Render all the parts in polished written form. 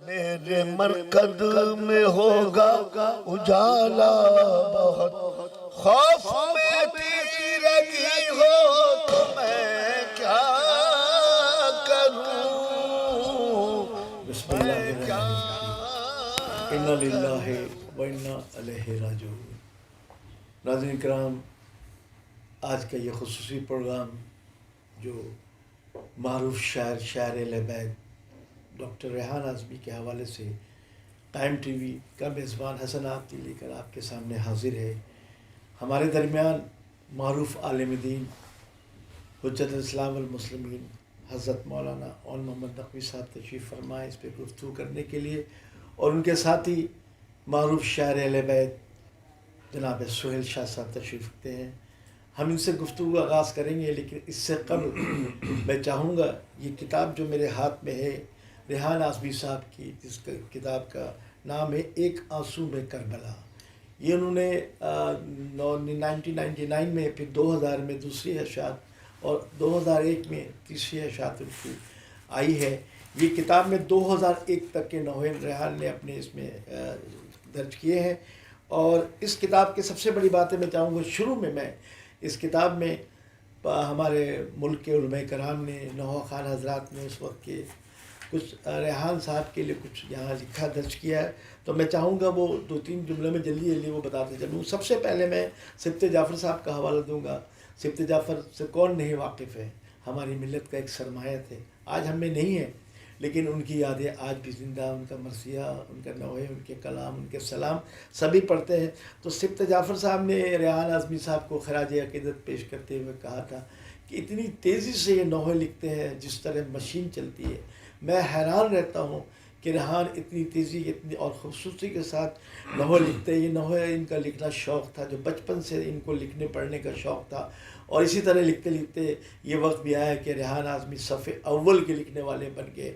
میرے مرکز میں ہوگا اجالا بہت، خوف میں تیرگی ہو تو میں کیا کروں، بسم اللہ الرحمن الرحیم، انا للہ و انا الیہ راجعون۔ ناظرین کرام، آج کا یہ خصوصی پروگرام جو معروف شاعر اہل بیت ڈاکٹر ریحان اعظمی کے حوالے سے قائم ٹی وی کا میزبان حسن آبدی لے کر آپ کے سامنے حاضر ہے۔ ہمارے درمیان معروف عالم دین حجت الاسلام والمسلمین حضرت مولانا اون محمد نقوی صاحب تشریف فرمائے اس پہ گفتگو کرنے کے لیے، اور ان کے ساتھی معروف شاعر اہل بیت جناب سہیل شاہ صاحب تشریف رکھتے ہیں۔ ہم ان سے گفتگو آغاز کریں گے، لیکن اس سے قبل میں چاہوں گا یہ کتاب جو میرے ہاتھ میں ہے ریحان اعظمی صاحب کی، جس کتاب کا نام ہے ایک آنسو میں کربلا، یہ انہوں نے 1999 میں، پھر 2000 میں دوسری اشاعت اور 2001 میں تیسری اشاعت ان کی آئی ہے۔ یہ کتاب میں 2001 تک کے نوحے ریحان نے اپنے اس میں درج کیے ہیں، اور اس کتاب کی سب سے بڑی باتیں میں چاہوں گا شروع میں اس کتاب میں ہمارے ملک کے علماء کرام نے، نوحہ خوان حضرات نے اس وقت کے کچھ ریحان صاحب کے لیے کچھ یہاں لکھا درج کیا ہے، تو میں چاہوں گا وہ 2-3 جملے میں جلدی وہ بتاتے چلوں۔ سب سے پہلے میں سبط جعفر صاحب کا حوالہ دوں گا۔ سبط جعفر سے کون نہیں واقف ہے، ہماری ملت کا ایک سرمایہ تھے، آج ہم میں نہیں ہے، لیکن ان کی یادیں آج بھی زندہ، ان کا مرثیہ، ان کا نوحے، ان کے کلام، ان کے سلام سبھی پڑھتے ہیں۔ تو سبط جعفر صاحب نے ریحان اعظمی صاحب کو خراج عقیدت پیش کرتے ہوئے کہا تھا کہ اتنی تیزی سے یہ نوحے لکھتے ہیں جس طرح مشین چلتی ہے، میں حیران رہتا ہوں کہ ریحان اتنی تیزی اتنی اور خوبصورتی کے ساتھ نوحے لکھتے ہیں۔ یہ نوحے ان کا لکھنا شوق تھا، جو بچپن سے ان کو لکھنے پڑھنے کا شوق تھا، اور اسی طرح لکھتے لکھتے یہ وقت بھی آیا کہ ریحان اعظمی صف اول کے لکھنے والے بن گئے۔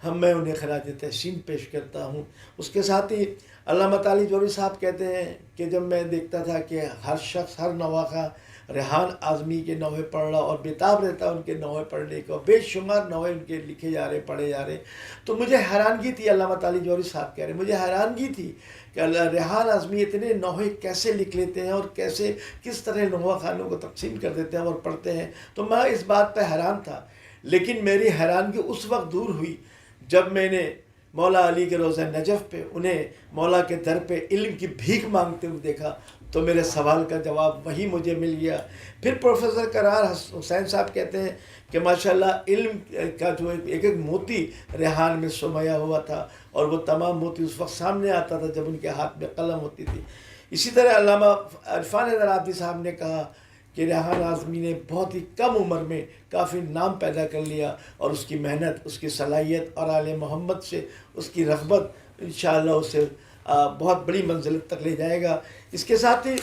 میں انہیں خراج تحسین پیش کرتا ہوں۔ اس کے ساتھ ہی علامہ تعالی جوہری صاحب کہتے ہیں کہ جب میں دیکھتا تھا کہ ہر شخص، ہر نواخہ ریحان اعظمی کے نوحے پڑھ رہا اور بےتاب رہتا ان کے نوحے پڑھنے کا، بے شمار نوحے ان کے لکھے جا رہے، پڑھے جا رہے، تو مجھے حیرانگی تھی۔ علامہ تعالی جوہری صاحب کہہ رہے مجھے حیرانگی تھی کہ ریحان اعظمی اتنے نوحے کیسے لکھ لیتے ہیں اور کس طرح نوحہ خانوں کو تقسیم کر دیتے ہیں اور پڑھتے ہیں، تو میں اس بات پہ حیران تھا۔ لیکن میری حیرانگی اس وقت دور ہوئی جب میں نے مولا علی کے روضہ نجف پہ انہیں مولا کے در پہ علم کی بھیک مانگتے ہوئے دیکھا، تو میرے سوال کا جواب وہی مجھے مل گیا۔ پھر پروفیسر قرار حسین صاحب کہتے ہیں کہ ماشاءاللہ علم کا جو ایک موتی ریحان میں سمایا ہوا تھا، اور وہ تمام موتی اس وقت سامنے آتا تھا جب ان کے ہاتھ میں قلم ہوتی تھی۔ اسی طرح علامہ عرفان حیدر آبادی صاحب نے کہا کہ ریحان اعظمی نے بہت ہی کم عمر میں کافی نام پیدا کر لیا، اور اس کی محنت، اس کی صلاحیت اور آل محمد سے اس کی رغبت انشاءاللہ اسے بہت بڑی منزلت تک لے جائے گا۔ اس کے ساتھ ہی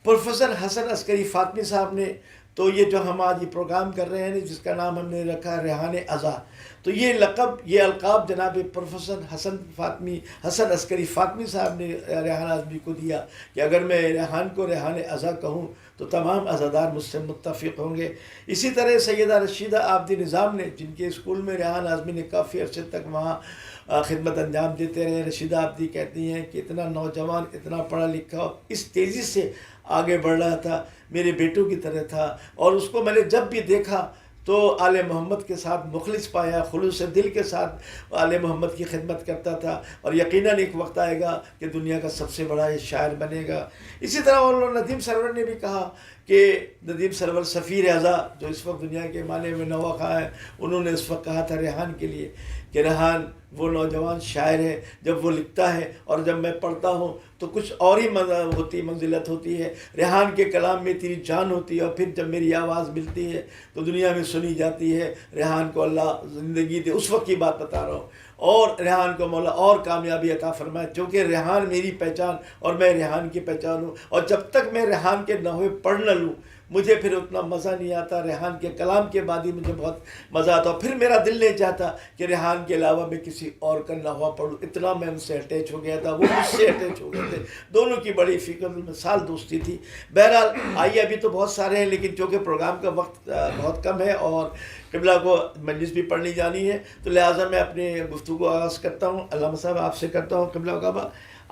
پروفیسر حسن عسکری فاطمی صاحب نے، تو یہ جو ہم آج یہ پروگرام کر رہے ہیں جس کا نام ہم نے رکھا ریحان ازا، تو یہ القاب جناب پروفیسر حسن عسکری فاطمی صاحب نے ریحان اعظمی کو دیا کہ اگر میں ریحان کو ریحان ازا کہوں تو تمام عزادار مجھ سے متفق ہوں گے۔ اسی طرح سیدہ رشیدہ آبدی نظام نے، جن کے اسکول میں ریحان اعظمی نے کافی عرصے تک وہاں خدمت انجام دیتے رہے، رشیدہ آبدی کہتی ہیں کہ اتنا نوجوان، اتنا پڑھا لکھا، اس تیزی سے آگے بڑھ رہا تھا، میرے بیٹوں کی طرح تھا، اور اس کو میں نے جب بھی دیکھا تو آل محمد کے ساتھ مخلص پایا، خلوص دل کے ساتھ آل محمد کی خدمت کرتا تھا، اور یقیناً ایک وقت آئے گا کہ دنیا کا سب سے بڑا یہ شاعر بنے گا۔ اسی طرح مولانا ندیم سرور نے بھی کہا کہ ندیم سرور سفیر اعضا جو اس وقت دنیا کے معنی میں نوحہ خواں ہے، انہوں نے اس وقت کہا تھا ریحان کے لیے کہ ریحان وہ نوجوان شاعر ہے، جب وہ لکھتا ہے اور جب میں پڑھتا ہوں تو کچھ اور ہی منزلت ہوتی ہے، ریحان کے کلام میں اتنی جان ہوتی ہے، اور پھر جب میری آواز ملتی ہے تو دنیا میں سنی جاتی ہے۔ ریحان کو اللہ زندگی دے، اس وقت کی بات بتا رہا ہوں، اور ریحان کو مولا اور کامیابی عطا فرمائے، چونکہ ریحان میری پہچان اور میں ریحان کی پہچان ہوں، اور جب تک میں ریحان کے نوحے پڑھ نہ لوں مجھے پھر اتنا مزہ نہیں آتا. ریحان کے کلام کے بعد ہی مجھے بہت مزہ آتا. پھر میرا دل نہیں چاہتا کہ ریحان کے علاوہ میں کسی اور کا نغمہ پڑھوں. اتنا میں ان سے اٹیچ ہو گیا تھا, وہ مجھ سے اٹیچ ہو گئے تھے. دونوں کی بڑی فکر میں سال دوستی تھی. بہرحال آئیے, ابھی تو بہت سارے ہیں لیکن چونکہ پروگرام کا وقت بہت کم ہے اور قبلہ کو مجلس بھی پڑھنی جانی ہے, تو لہٰذا میں اپنے گفتگو آغاز کرتا ہوں. علامہ صاحب آپ سے کرتا ہوں. قبلہ کعبہ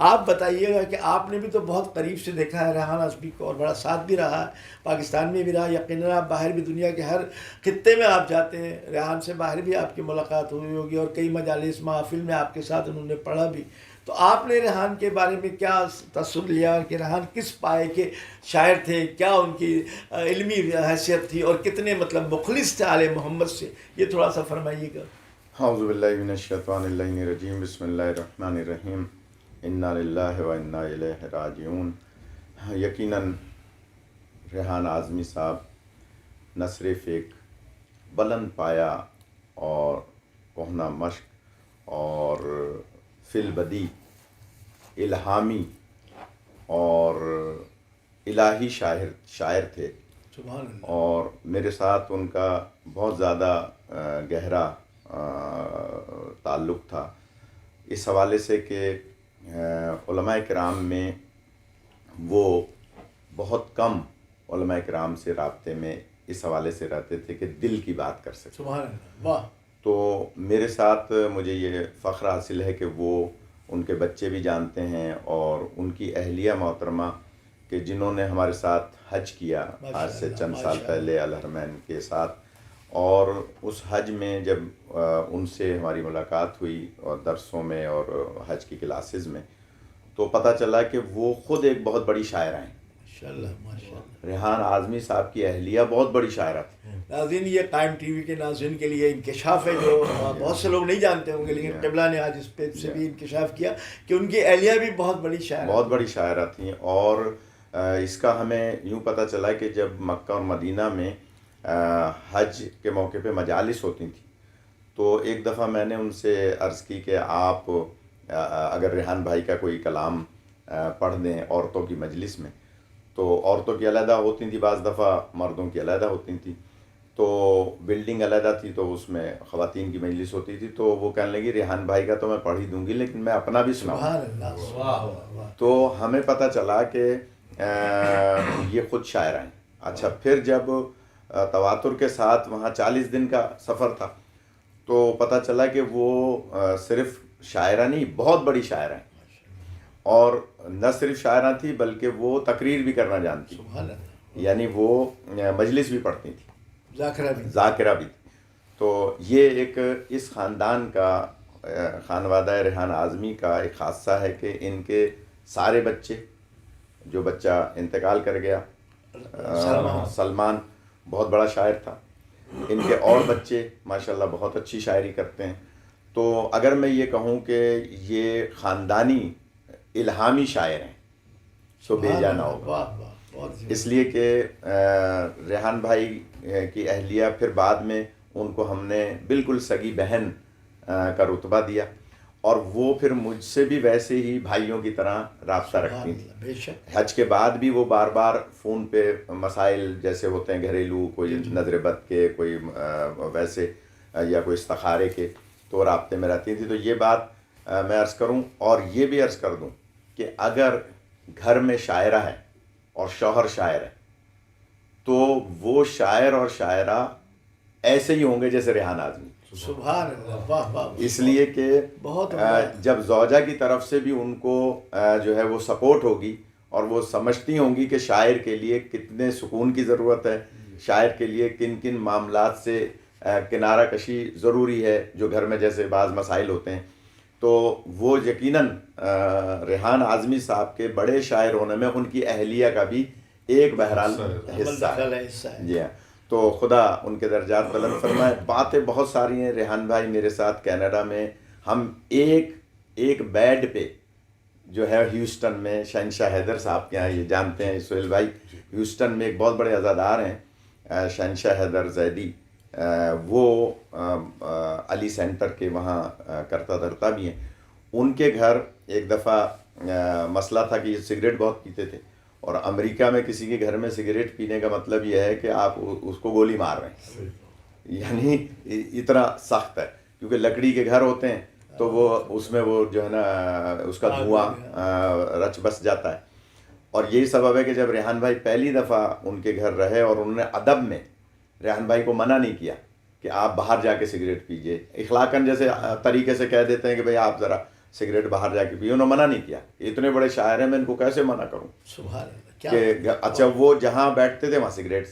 آپ بتائیے گا کہ آپ نے بھی تو بہت قریب سے دیکھا ہے ریحان اعظمی کو اور بڑا ساتھ بھی رہا ہے, پاکستان میں بھی رہا, یقیناً آپ باہر بھی دنیا کے ہر خطے میں آپ جاتے ہیں, ریحان سے باہر بھی آپ کی ملاقات ہوئی ہوگی اور کئی مجالس محافل میں آپ کے ساتھ انہوں نے پڑھا بھی. تو آپ نے ریحان کے بارے میں کیا تصور لیا کہ ریحان کس پائے کے شاعر تھے, کیا ان کی علمی حیثیت تھی اور کتنے مطلب مخلص تھے آل محمد سے, یہ تھوڑا سا فرمائیے گا. اعوذ باللہ من الشیطان اللعین الرجیم, بسم اللہ الرحمن الرحیم, انا للہ و انا الیہ راجعون. یقیناً ریحان اعظمی صاحب نہ صرف ایک بلند پایا اور کہنا مشق اور فی البدی الہامی اور الہی شاعر تھے, سبحان اللہ. اور میرے ساتھ ان کا بہت زیادہ گہرا تعلق تھا اس حوالے سے کہ علماء کرام میں وہ بہت کم علماء کرام سے رابطے میں اس حوالے سے رہتے تھے کہ دل کی بات کر سکتے. سبحان اللہ, واہ. تو میرے ساتھ مجھے یہ فخر حاصل ہے کہ وہ ان کے بچے بھی جانتے ہیں اور ان کی اہلیہ محترمہ کہ جنہوں نے ہمارے ساتھ حج کیا آج سے چند سال پہلے الحرمین کے ساتھ, اور اس حج میں جب ان سے ہماری ملاقات ہوئی اور درسوں میں اور حج کی کلاسز میں, تو پتہ چلا کہ وہ خود ایک بہت بڑی شاعرہ ہیں. ماشاءاللہ ماشاءاللہ. ریحان اعظمی صاحب کی اہلیہ بہت بڑی شاعرہ تھی. ناظرین, یہ قائم ٹی وی کے ناظرین کے لیے انکشاف ہے جو بہت سے لوگ نہیں جانتے ہوں گے, لیکن قبلہ نے آج اس پیج سے بھی انکشاف کیا کہ ان کی اہلیہ بھی بہت بڑی شاعرہ, بہت بڑی شاعرہ تھیں. اور اس کا ہمیں یوں پتہ چلا کہ جب مکہ اور مدینہ میں حج کے موقع پہ مجالس ہوتی تھیں, تو ایک دفعہ میں نے ان سے عرض کی کہ آپ اگر ریحان بھائی کا کوئی کلام پڑھ دیں عورتوں کی مجلس میں, تو عورتوں کی علیحدہ ہوتی تھیں, بعض دفعہ مردوں کی علیحدہ ہوتی تھیں, تو بلڈنگ علیحدہ تھی تو اس میں خواتین کی مجلس ہوتی تھی. تو وہ کہنے لگی ریحان بھائی کا تو میں پڑھ ہی دوں گی لیکن میں اپنا بھی سناؤں. سبحان اللہ, واہ واہ. تو ہمیں پتہ چلا کہ یہ خود شاعر ہیں. اچھا, پھر جب تواتر کے ساتھ وہاں 40 دن کا سفر تھا, تو پتہ چلا کہ وہ صرف شاعرہ نہیں, بہت بڑی شاعرہ ہیں, اور نہ صرف شاعرہ تھی بلکہ وہ تقریر بھی کرنا جانتی. سبحان اللہ. یعنی وہ مجلس بھی پڑھتی تھی, ذاکرہ بھی تھی. تو یہ ایک اس خاندان کا, خانوادہ ریحان اعظمی کا ایک خاصہ ہے کہ ان کے سارے بچے, جو بچہ انتقال کر گیا سلمان بہت بڑا شاعر تھا, ان کے اور بچے ماشاءاللہ بہت اچھی شاعری کرتے ہیں. تو اگر میں یہ کہوں کہ یہ خاندانی الہامی شاعر ہیں تو بے جا نہ ہوگا, اس لیے کہ ریحان بھائی کی اہلیہ پھر بعد میں ان کو ہم نے بالکل سگی بہن کا رتبہ دیا, اور وہ پھر مجھ سے بھی ویسے ہی بھائیوں کی طرح رابطہ رکھتی تھیں. حج کے بعد بھی وہ بار بار فون پہ مسائل جیسے ہوتے ہیں گھریلو, کوئی نظر بد کے, کوئی ویسے یا کوئی استخارے کے, تو رابطے میں رہتی تھی. تو یہ بات میں عرض کروں, اور یہ بھی عرض کر دوں کہ اگر گھر میں شاعرہ ہے اور شوہر شاعر ہے تو وہ شاعر اور شاعرہ ایسے ہی ہوں گے جیسے ریحان اعظمی. سبحان اللہ, واہ واہ. اس لیے کہ جب زوجہ کی طرف سے بھی ان کو جو ہے وہ سپورٹ ہوگی اور وہ سمجھتی ہوں گی کہ شاعر کے لیے کتنے سکون کی ضرورت ہے, شاعر کے لیے کن کن معاملات سے کنارہ کشی ضروری ہے, جو گھر میں جیسے بعض مسائل ہوتے ہیں, تو وہ یقیناً ریحان اعظمی صاحب کے بڑے شاعر ہونے میں ان کی اہلیہ کا بھی ایک بہرحال حصہ ہے. جی ہاں, تو خدا ان کے درجات بلند فرمائے. باتیں بہت ساری ہیں. ریحان بھائی میرے ساتھ کینیڈا میں ہم ایک بیڈ پہ جو ہے ہیوسٹن میں شہنشاہ حیدر صاحب کے یہاں, یہ جانتے ہیں سہیل بھائی, ہیوسٹن میں ایک بہت بڑے عزادار ہیں شہنشاہ حیدر زیدی, وہ علی سینٹر کے وہاں کرتا دھرتا بھی ہیں. ان کے گھر ایک دفعہ مسئلہ تھا کہ یہ سگریٹ بہت پیتے تھے, اور امریکہ میں کسی کے گھر میں سگریٹ پینے کا مطلب یہ ہے کہ آپ اس کو گولی مار رہے ہیں، یعنی اتنا سخت ہے، کیونکہ لکڑی کے گھر ہوتے ہیں تو وہ اس میں وہ جو ہے نا اس کا دھواں رچ بس جاتا ہے. اور یہی سبب ہے کہ جب ریحان بھائی پہلی دفعہ ان کے گھر رہے اور انہوں نے ادب میں ریحان بھائی کو منع نہیں کیا کہ آپ باہر جا کے سگریٹ پیجئے، اخلاقاً جیسے طریقے سے کہہ دیتے ہیں کہ بھئی آپ ذرا سگریٹ باہر جا کے پیئے، انہوں نے منع نہیں کیا. اتنے بڑے شاعر ہیں، میں ان کو کیسے منع کروں سبحان اللہ. کہ اچھا وہ جہاں بیٹھتے تھے وہاں سگریٹ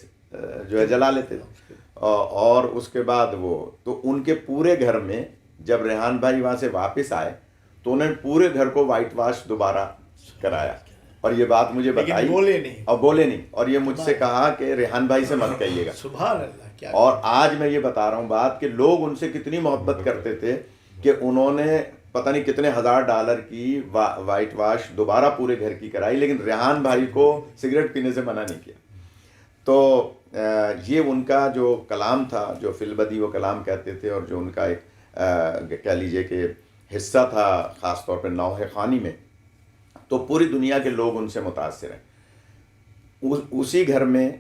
جو ہے جلا لیتے تھے. اور اس کے بعد وہ تو ان کے پورے گھر میں جب ریحان بھائی وہاں سے واپس آئے تو انہوں نے پورے گھر کو وائٹ واش دوبارہ کرایا، اور یہ بات مجھے بتائی اور بولے نہیں، اور یہ مجھ سے کہا کہ ریحان بھائی سے مت کہیے گا. سبحان اللہ. کیا اور آج میں یہ بتا رہا ہوں بات کہ لوگ ان سے کتنی محبت کرتے تھے کہ انہوں نے پتہ نہیں کتنے $1000 کی وائٹ واش دوبارہ پورے گھر کی کرائی، لیکن ریحان بھائی کو سگریٹ پینے سے منع نہیں کیا. تو یہ ان کا جو کلام تھا، جو فی البدی وہ کلام کہتے تھے، اور جو ان کا ایک کہہ لیجئے کہ حصہ تھا خاص طور پہ نوحہ خوانی میں، تو پوری دنیا کے لوگ ان سے متاثر ہیں. اسی گھر میں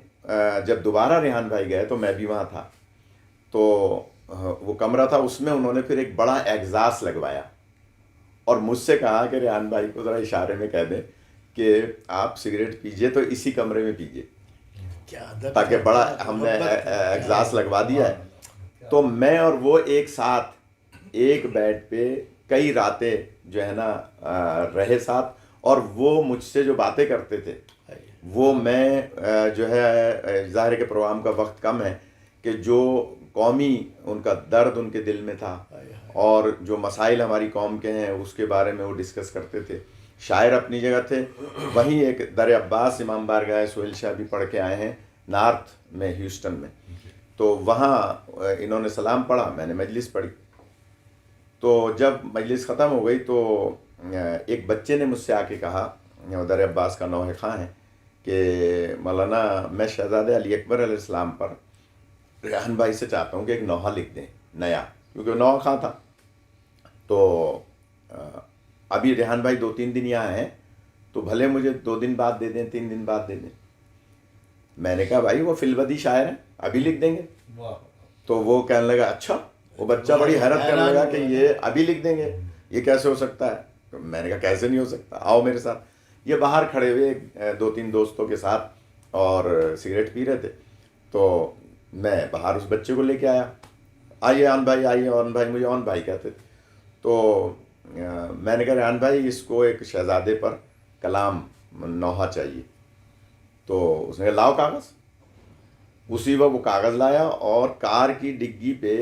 جب دوبارہ ریحان بھائی گئے تو میں بھی وہاں تھا، تو وہ کمرہ تھا، اس میں انہوں نے پھر ایک بڑا ایگزاس لگوایا اور مجھ سے کہا کہ ریحان بھائی کو ذرا اشارے میں کہہ دیں کہ آپ سگریٹ پیجئے تو اسی کمرے میں پیجئے، تاکہ بڑا ہم نے ایگزاس لگوا دیا ہے. تو میں اور وہ ایک ساتھ ایک بیڈ پہ کئی راتیں جو ہے نا رہے ساتھ، اور وہ مجھ سے جو باتیں کرتے تھے وہ میں جو ہے ظاہر کے پروگرام کا وقت کم ہے کہ جو قومی ان کا درد ان کے دل میں تھا اور جو مسائل ہماری قوم کے ہیں اس کے بارے میں وہ ڈسکس کرتے تھے. شاعر اپنی جگہ تھے. وہیں ایک در عباس امام بارگاہ سہیل شاہ بھی پڑھ کے آئے ہیں نارتھ میں ہیوسٹن میں، تو وہاں انہوں نے سلام پڑھا، میں نے مجلس پڑھی. تو جب مجلس ختم ہو گئی تو ایک بچے نے مجھ سے آ کے کہا، در عباس کا نوحہ خواں ہے، کہ مولانا میں شہزادہ علی اکبر علیہ السلام پر ریحان بھائی سے چاہتا ہوں کہ ایک نوحہ لکھ دیں نیا، کیونکہ وہ نوحہ خواں تھا. تو ابھی ریحان بھائی 2-3 دن یہاں ہیں، تو بھلے مجھے 2 دن بعد دے دیں، 3 دن بعد دے دیں. میں نے کہا بھائی وہ فی البدی شاعر ہیں، ابھی لکھ دیں گے. تو وہ کہنے لگا اچھا. وہ بچہ بڑی حیرت کرنے لگا کہ یہ ابھی لکھ دیں گے، یہ کیسے ہو سکتا ہے. میں نے کہا کیسے نہیں ہو سکتا، آؤ میرے ساتھ. یہ باہر کھڑے ہوئے 2-3 دوستوں کے ساتھ اور سگریٹ پی رہے تھے. تو میں باہر اس بچے کو لے کے آیا، آئیے آن بھائی، آئیے آن بھائی، مجھے آن بھائی کہتے تھے. تو میں نے کہا ریحان بھائی اس کو ایک شہزادے پر کلام نوحہ چاہیے. تو اس نے کہا لاؤ کاغذ. اسی وقت وہ کاغذ لایا اور کار کی ڈگی پہ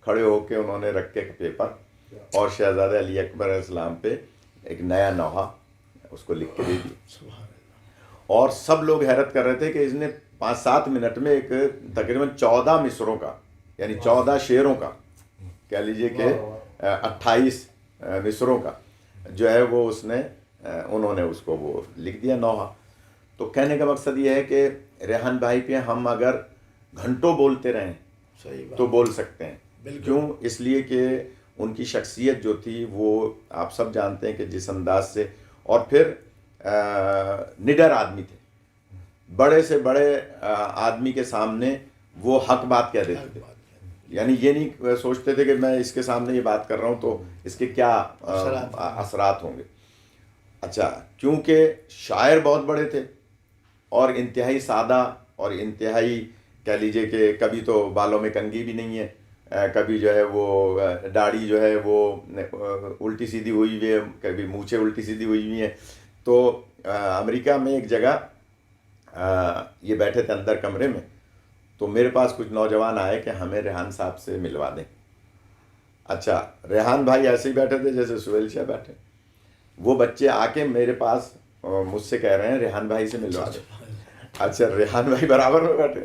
کھڑے ہو کے انہوں نے رکھ کے پیپر اور شہزادہ علی اکبر علیہ السلام پہ ایک نیا نوحہ اس کو لکھ کے دے دیا. اور سب لوگ حیرت کر رہے تھے کہ اس نے 5-7 منٹ میں ایک تقریباً 14 مصروں کا، یعنی 14 شعروں کا، کہہ لیجئے کہ 28 مصروں کا جو ہے وہ اس نے انہوں نے اس کو وہ لکھ دیا نوحہ. تو کہنے کا مقصد یہ ہے کہ ریحان بھائی پہ ہم اگر گھنٹوں بولتے رہیں تو بول سکتے ہیں. کیوں؟ اس لیے کہ ان کی شخصیت جو تھی وہ آپ سب جانتے ہیں کہ جس انداز سے، اور پھر نڈر آدمی تھے، بڑے سے بڑے آدمی کے سامنے وہ حق بات کہہ دیتے تھے. یعنی یہ نہیں سوچتے تھے کہ میں اس کے سامنے یہ بات کر رہا ہوں تو اس کے کیا اثرات ہوں گے. اچھا، کیونکہ شاعر بہت بڑے تھے اور انتہائی سادہ، اور انتہائی کہہ لیجئے کہ کبھی تو بالوں میں کنگھی بھی نہیں ہے، کبھی جو ہے وہ داڑھی جو ہے وہ الٹی سیدھی ہوئی ہوئی ہے، کبھی مونچھیں الٹی سیدھی ہوئی ہوئی ہیں. تو امریکہ میں ایک جگہ یہ بیٹھے تھے اندر کمرے میں، تو میرے پاس کچھ نوجوان آئے کہ ہمیں ریحان صاحب سے ملوا دیں. اچھا، ریحان بھائی ایسے ہی بیٹھے تھے جیسے سہیل شاہ بیٹھے. وہ بچے آ کے میرے پاس مجھ سے کہہ رہے ہیں ریحان بھائی سے ملوا دیں. اچھا، ریحان بھائی برابر میں بیٹھے.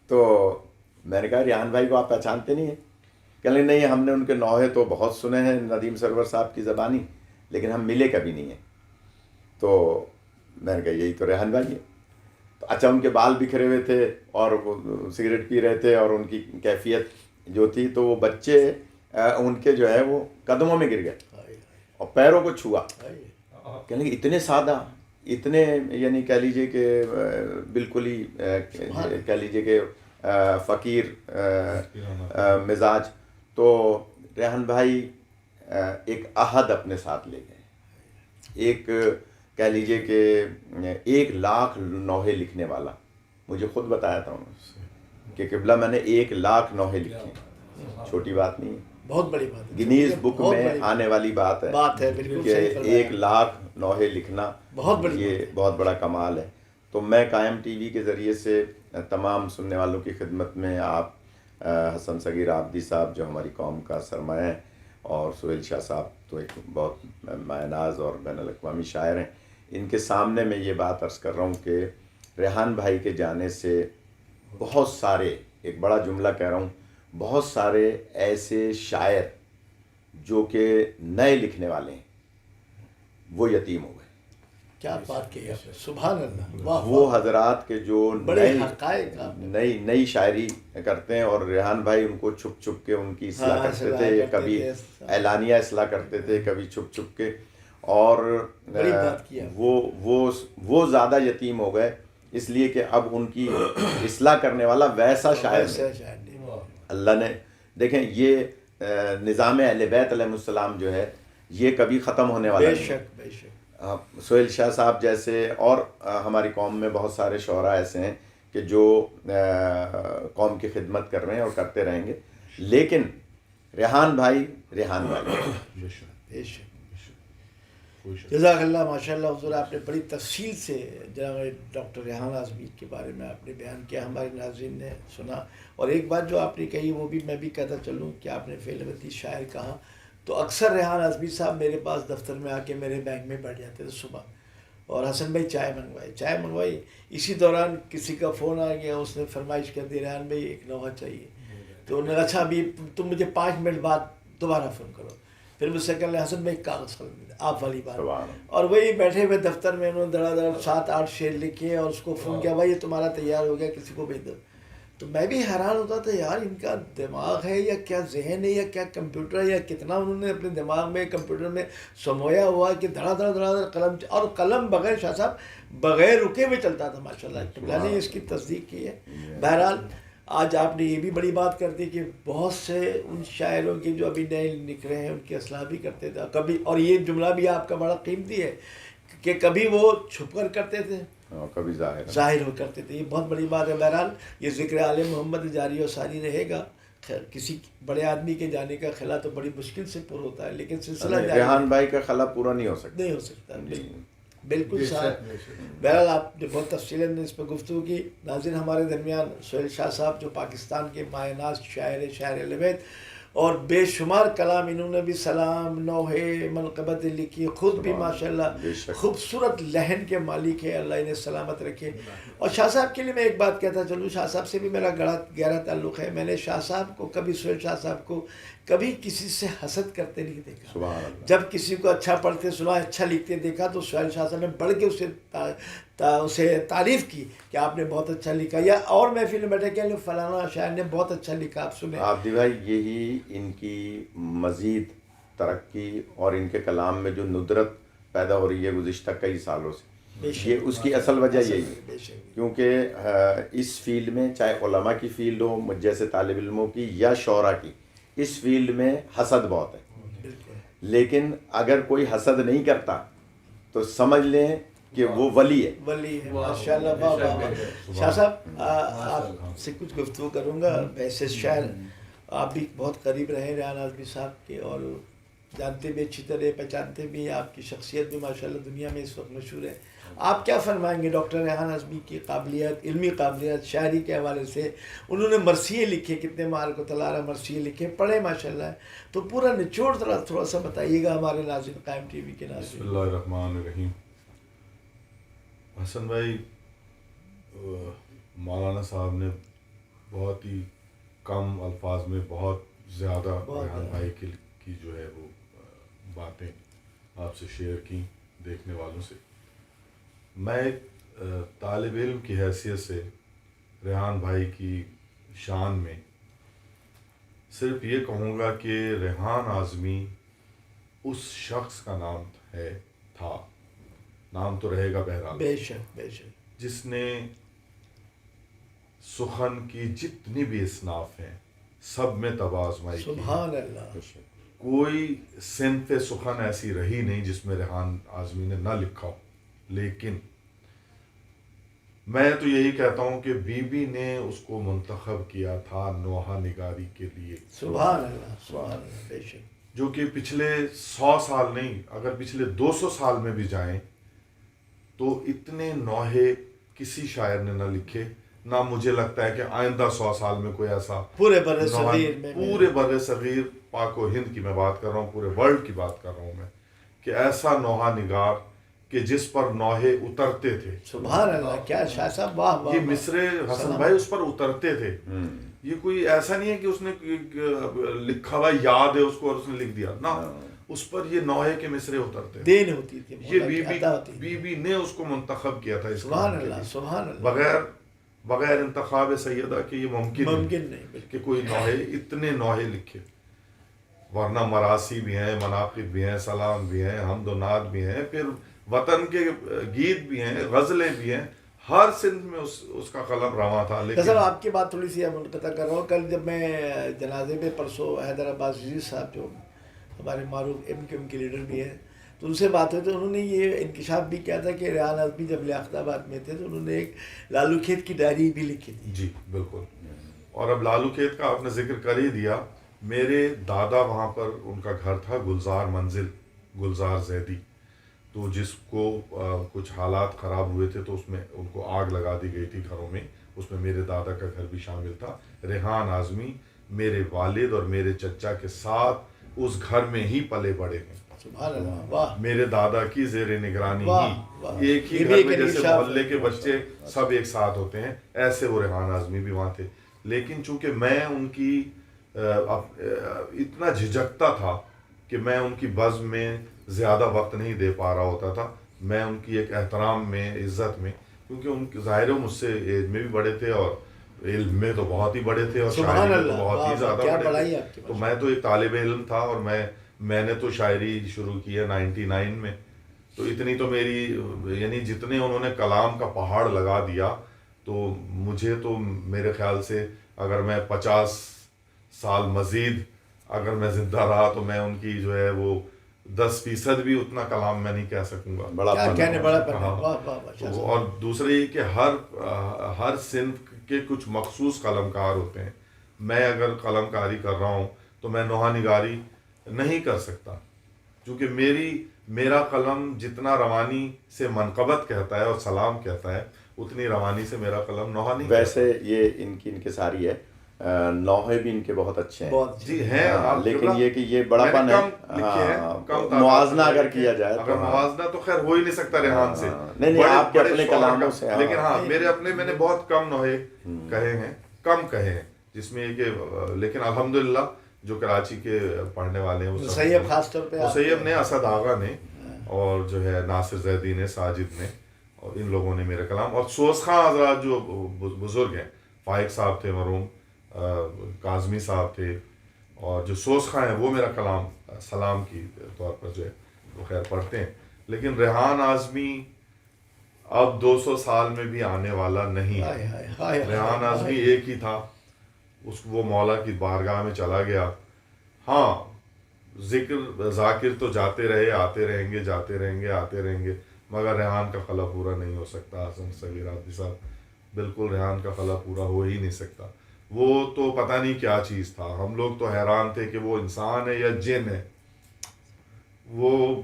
تو میں نے کہا ریحان بھائی کو آپ پہچانتے نہیں ہیں؟ کہنے نہیں، ہم نے ان کے نوحے تو بہت سنے ہیں ندیم سرور صاحب کی زبانی، لیکن ہم ملے کبھی نہیں ہیں. تو میں نے کہا یہی تو ریحان بھائی ہے. تو اچھا، ان کے بال بکھرے ہوئے تھے اور وہ سگریٹ پی رہے تھے، اور ان کی کیفیت جو تھی، تو وہ بچے ان کے جو ہے وہ قدموں میں گر گئے اور پیروں کو چھوا. کہنے لگے اتنے سادہ، اتنے یعنی کہہ لیجئے کہ بالکل ہی کہہ لیجئے کہ فقیر مزاج. تو ریحان بھائی ایک عہد اپنے ساتھ لے گئے. ایک کہہ لیجئے کہ 1,00,000 نوحے لکھنے والا. مجھے خود بتایا تھا انہوں نے کہ قبلہ میں نے 1,00,000 نوحے لکھے. چھوٹی بات نہیں ہے, بہت بڑی بات ہے, گنیز بک میں آنے والی بات ہے کہ 1,00,000 نوحے لکھنا یہ بہت بڑا کمال ہے. تو میں قائم ٹی وی کے ذریعے سے تمام سننے والوں کی خدمت میں آپ حسن صغیر عابدی صاحب جو ہماری قوم کا سرمایہ ہیں, اور سہیل شاہ صاحب تو ایک بہت مایہ ناز اور بین الاقوامی شاعر ہیں, ان کے سامنے میں یہ بات عرض کر رہا ہوں کہ ریحان بھائی کے جانے سے بہت سارے, ایک بڑا جملہ کہہ رہا ہوں, بہت سارے ایسے شاعر جو کہ نئے لکھنے والے ہیں وہ یتیم ہو گئے. کیا بات کی آپ نے, سبحان اللہ. وہ حضرات کے جو بڑے حقائق نئی شاعری کرتے ہیں, اور ریحان بھائی ان کو چھپ چھپ کے ان کی اصلاح کرتے تھے, کبھی اعلانیہ اصلاح کرتے تھے, کبھی چھپ چھپ کے, اور وہ زیادہ یتیم ہو گئے اس لیے کہ اب ان کی اصلاح کرنے والا ویسا شاعر نہیں. اللہ نے دیکھیں یہ نظام اہل بیت علیہ السلام جو ہے یہ کبھی ختم ہونے والا نہیں. بے شک. سہیل شاہ صاحب جیسے اور ہماری قوم میں بہت سارے شعراء ایسے ہیں کہ جو قوم کی خدمت کر رہے ہیں اور کرتے رہیں گے, لیکن ریحان بھائی جزاک اللہ. ماشاء اللہ حضور, آپ نے بڑی تفصیل سے جناب ڈاکٹر ریحان اعظمی کے بارے میں آپ نے بیان کیا, ہمارے ناظرین نے سنا. اور ایک بات جو آپ نے کہی وہ بھی میں بھی کہتا چلوں کہ آپ نے فعل وطی شاعر کہا, تو اکثر ریحان اعظمی صاحب میرے پاس دفتر میں آ کے میرے بینک میں بیٹھ جاتے تھے صبح, اور حسن بھائی چائے منگوائی. اسی دوران کسی کا فون آ گیا, اس نے فرمائش کر دی ریحان بھائی ایک نوحہ چاہیے. تو انہوں نے اچھا ابھی تم مجھے 5 منٹ بعد دوبارہ فون کرو. پھر مجھ سے کہہ لیں حسن بھائی کاغذ قلم آپ والی بات, اور وہی بیٹھے ہوئے دفتر میں انہوں نے دڑا دڑ 7-8 شعر لکھے, اور اس کو فون کیا بھائی یہ تمہارا تیار ہو گیا, کسی کو بھیج دو. تو میں بھی حیران ہوتا تھا یار ان کا دماغ ہے یا کیا ذہن ہے یا کیا کمپیوٹر ہے, یا کتنا انہوں نے اپنے دماغ میں کمپیوٹر میں سمویا ہوا کہ دھڑا دھڑا قلم, اور قلم بغیر شاہ صاحب بغیر رکے ہوئے چلتا تھا ماشاء اللہ. میں نے اس کی تصدیق کی ہے. بہرحال آج آپ نے یہ بھی بڑی بات کر دی کہ بہت سے ان شاعروں کی جو ابھی نئے نکلے ہیں ان کی اصلاح بھی کرتے تھے کبھی, اور یہ جملہ بھی آپ کا بڑا قیمتی ہے کہ کبھی وہ چھپ کر کرتے تھے, کبھی ظاہر ہو کرتے تھے. یہ بہت بڑی بات ہے. بہرحال یہ ذکر آل محمد جاری و ساری رہے گا. کسی بڑے آدمی کے جانے کا خلا تو بڑی مشکل سے پر ہوتا ہے, لیکن سلسلہ ریحان بھائی کا خلا پورا نہیں ہو سکتا. بالکل صاحب. بہرحال آپ نے بہت تفصیلاً اس پہ گفتگو کی. ناظرین, ہمارے درمیان سہیل شاہ صاحب جو پاکستان کے مایہ ناز شاعر اہل بیت, اور بے شمار کلام انہوں نے بھی سلام, نوحے, منقبت لکھی, خود بھی ماشاءاللہ خوبصورت لہن کے مالک ہے, اللہ انہیں سلامت رکھے. اور شاہ صاحب کے لیے میں ایک بات کہتا چلوں, شاہ صاحب سے بھی میرا گہرا تعلق ہے. میں نے شاہ صاحب کو کبھی, سہیل شاہ صاحب کو کبھی کسی سے حسد کرتے نہیں دیکھا. جب کسی کو اچھا پڑھتے سنا, اچھا لکھتے دیکھا, تو سہیل شاہ صاحب نے بڑھ کے اسے تعریف کی کہ آپ نے بہت اچھا لکھا, یا اور محفل میں بیٹھے کہ فلانا شاعر نے بہت اچھا لکھا, آپ سنیں. عابدی بھائی یہی ان کی مزید ترقی اور ان کے کلام میں جو ندرت پیدا ہو رہی ہے گزشتہ کئی سالوں سے, یہ اس کی اصل وجہ یہی ہے. کیونکہ اس فیلڈ میں چاہے علماء کی فیلڈ ہو, مجھ جیسے طالب علموں کی, یا شعراء کی, اس فیلڈ میں حسد بہت ہے. لیکن اگر کوئی حسد نہیں کرتا تو سمجھ لیں کہ وہ ولی ہے. ماشاءاللہ. واہ واہ. شاہ صاحب آپ سے کچھ گفتگو کروں گا. ویسے شاعر آپ بھی بہت قریب رہے ریحان اعظمی صاحب کے, اور جانتے بھی اچھی طرح, پہچانتے بھی, آپ کی شخصیت بھی ماشاءاللہ دنیا میں اس وقت مشہور ہے. آپ کیا فرمائیں گے ڈاکٹر ریحان اعظمی کی قابلیت, علمی قابلیت, شاعری کے حوالے سے؟ انہوں نے مرثیے لکھے, کتنے مبارک و طلارہ مرثیے لکھے, پڑھے ماشاءاللہ. تو پورا نچوڑ تھوڑا سا بتائیے گا ہمارے ناظرین, قائم ٹی وی کے ناظرین. بسم اللہ الرحمن الرحیم. حسن بھائی, مولانا صاحب نے بہت ہی کم الفاظ میں بہت زیادہ ریحان بھائی کی جو ہے وہ باتیں آپ سے شیئر کی دیکھنے والوں سے. میں ایک طالب علم کی حیثیت سے ریحان بھائی کی شان میں صرف یہ کہوں گا کہ ریحان اعظمی اس شخص کا نام تھا نام تو رہے گا بہرحال، بے شک بے شک، جس نے سخن کی جتنی بھی اصناف ہیں سب میں طبع آزمائی کی. سبحان اللہ. کوئی صنف سخن ایسی رہی نہیں جس میں ریحان اعظمی نے نہ لکھا ہو. لیکن میں تو یہی کہتا ہوں کہ بی بی نے اس کو منتخب کیا تھا نوحہ نگاری کے لیے. سبحان اللہ سبحان اللہ بے شک. جو کہ پچھلے 100 سال نہیں، اگر پچھلے 200 سال میں بھی جائیں تو اتنے نوحے کسی شاعر نے نہ لکھے. نہ مجھے لگتا ہے کہ آئندہ 100 سال میں کوئی ایسا پورے بر صغیر میں، پورے بر صغیر پاک و ہند کی میں بات کر رہا ہوں، پورے ورلڈ کی بات کر رہا ہوں میں، کہ ایسا نوحہ نگار کہ جس پر نوحے اترتے تھے. سبحان اللہ. کیا شاہ صاحب، واہ واہ. یہ مصرے حسن بھائی اس پر اترتے تھے. یہ کوئی ایسا نہیں ہے کہ اس نے لکھا ہوا یاد ہے اس کو اور اس نے لکھ دیا نہ، اس پر یہ نوحے کے مصرے اترتے تھے. دین ہوتی تھی، یہ بی بی نے اس کو منتخب کیا تھا. سبحان اللہ سبحان اللہ. بغیر انتخاب سیدہ کہ یہ ممکن نہیں کہ کوئی نوحے اتنے نوحے لکھے. ورنہ مراسی بھی ہیں، مناقب بھی ہیں، سلام بھی ہیں، حمد و نعت بھی ہیں، پھر وطن کے گیت بھی ہیں، غزلیں بھی ہیں. ہر سندھ میں اس کا قلم رواں تھا. لیکن سر آپ کی بات تھوڑی سی منقطع کر رہا ہوں. کل جب میں جنازے میں پرسوں حیدرآباد عزیز صاحب جو ہمارے معروف ایم کے لیڈر بھی ہیں، تو ان سے بات ہوئی تو انہوں نے یہ انکشاف بھی کیا تھا کہ ریحان اعظمی جب لیاقت آباد میں تھے تو انہوں نے ایک لالو کھیت کی ڈائری بھی لکھی تھی. جی بالکل. اور اب لالو کھیت کا آپ نے ذکر کر ہی دیا. میرے دادا وہاں پر ان کا گھر تھا، گلزار منزل، گلزار زیدی. تو جس کو کچھ حالات خراب ہوئے تھے تو اس میں ان کو آگ لگا دی گئی تھی گھروں میں. اس میں میرے دادا کا گھر بھی شامل تھا. ریحان اعظمی میرے والد اور میرے چچا کے ساتھ اس گھر میں ہی پلے بڑے ہیں. سبحان اللہ. واہ. میرے دادا کی زیر نگرانی ہی ایک ہی گھر میں، جیسے محلے کے بچے سب ایک ساتھ ہوتے ہیں، ایسے وہ ریحان اعظمی بھی وہاں تھے. لیکن چونکہ میں ان کی اتنا جھجکتا تھا کہ میں ان کی بزم میں زیادہ وقت نہیں دے پا رہا ہوتا تھا. میں ان کی ایک احترام میں، عزت میں، کیونکہ ان کے ظاہر مجھ سے ایج میں بھی بڑے تھے اور علم میں تو بہت ہی بڑے تھے اور شاعری میں تو بہت ہی زیادہ بڑے تھے. تو میں تو ایک طالب علم تھا اور میں نے تو شاعری شروع کی ہے 99 میں. تو اتنی تو میری، یعنی جتنے انہوں نے کلام کا پہاڑ لگا دیا، تو مجھے تو میرے خیال سے اگر میں 50 سال مزید اگر میں زندہ رہا تو میں ان کی جو ہے وہ 10% بھی اتنا کلام میں نہیں کہہ سکوں گا. بڑا. اور دوسرے یہ کہ ہر صنف کے کچھ مخصوص قلم کار ہوتے ہیں. میں اگر قلم کاری کر رہا ہوں تو میں نوحہ نگاری نہیں کر سکتا، کیونکہ میرا قلم جتنا روانی سے منقبت کہتا ہے اور سلام کہتا ہے، اتنی روانی سے میرا قلم نوحہ نہیں. ویسے یہ ان کی انکساری ہے، نوحے بھی ان کے بہت اچھے ہیں جی ہیں، لیکن یہ کہ یہ بڑا پن ہے. موازنہ اگر کیا جائے اگر موازنہ تو خیر ہو ہی نہیں سکتا ریحان سے. نہیں آپ کے اپنے کلاموں سے، لیکن ہاں میرے اپنے میں نے بہت کم نوحے کہے ہیں جس میں کہ، لیکن الحمدللہ جو کراچی کے پڑھنے والے ہیں، مسیب خاص طور پہ، مسیب نے، اسد آغا نے، اور جو ہے ناصر زیدی نے، ساجد نے، اور ان لوگوں نے میرے کلام، اور سوز خان حضرات جو بزرگ ہیں، فائق صاحب تھے مرحوم، کاظمی صاحب تھے، اور جو سوز خان ہیں وہ میرا کلام سلام کی طور پر جو ہے وہ خیر پڑھتے ہیں. لیکن ریحان اعظمی اب 200 سال میں بھی آنے والا نہیں ہے. ریحان اعظمی ایک ہی تھا، وہ مولا کی بارگاہ میں چلا گیا. ہاں ذاکر تو جاتے رہے، آتے رہیں گے، جاتے رہیں گے، آتے رہیں گے، مگر ریحان کا خلا پورا نہیں ہو سکتا. حسن صغیر عادی صاحب، بالکل ریحان کا خلا پورا ہو ہی نہیں سکتا. وہ تو پتہ نہیں کیا چیز تھا. ہم لوگ تو حیران تھے کہ وہ انسان ہے یا جن ہے. وہ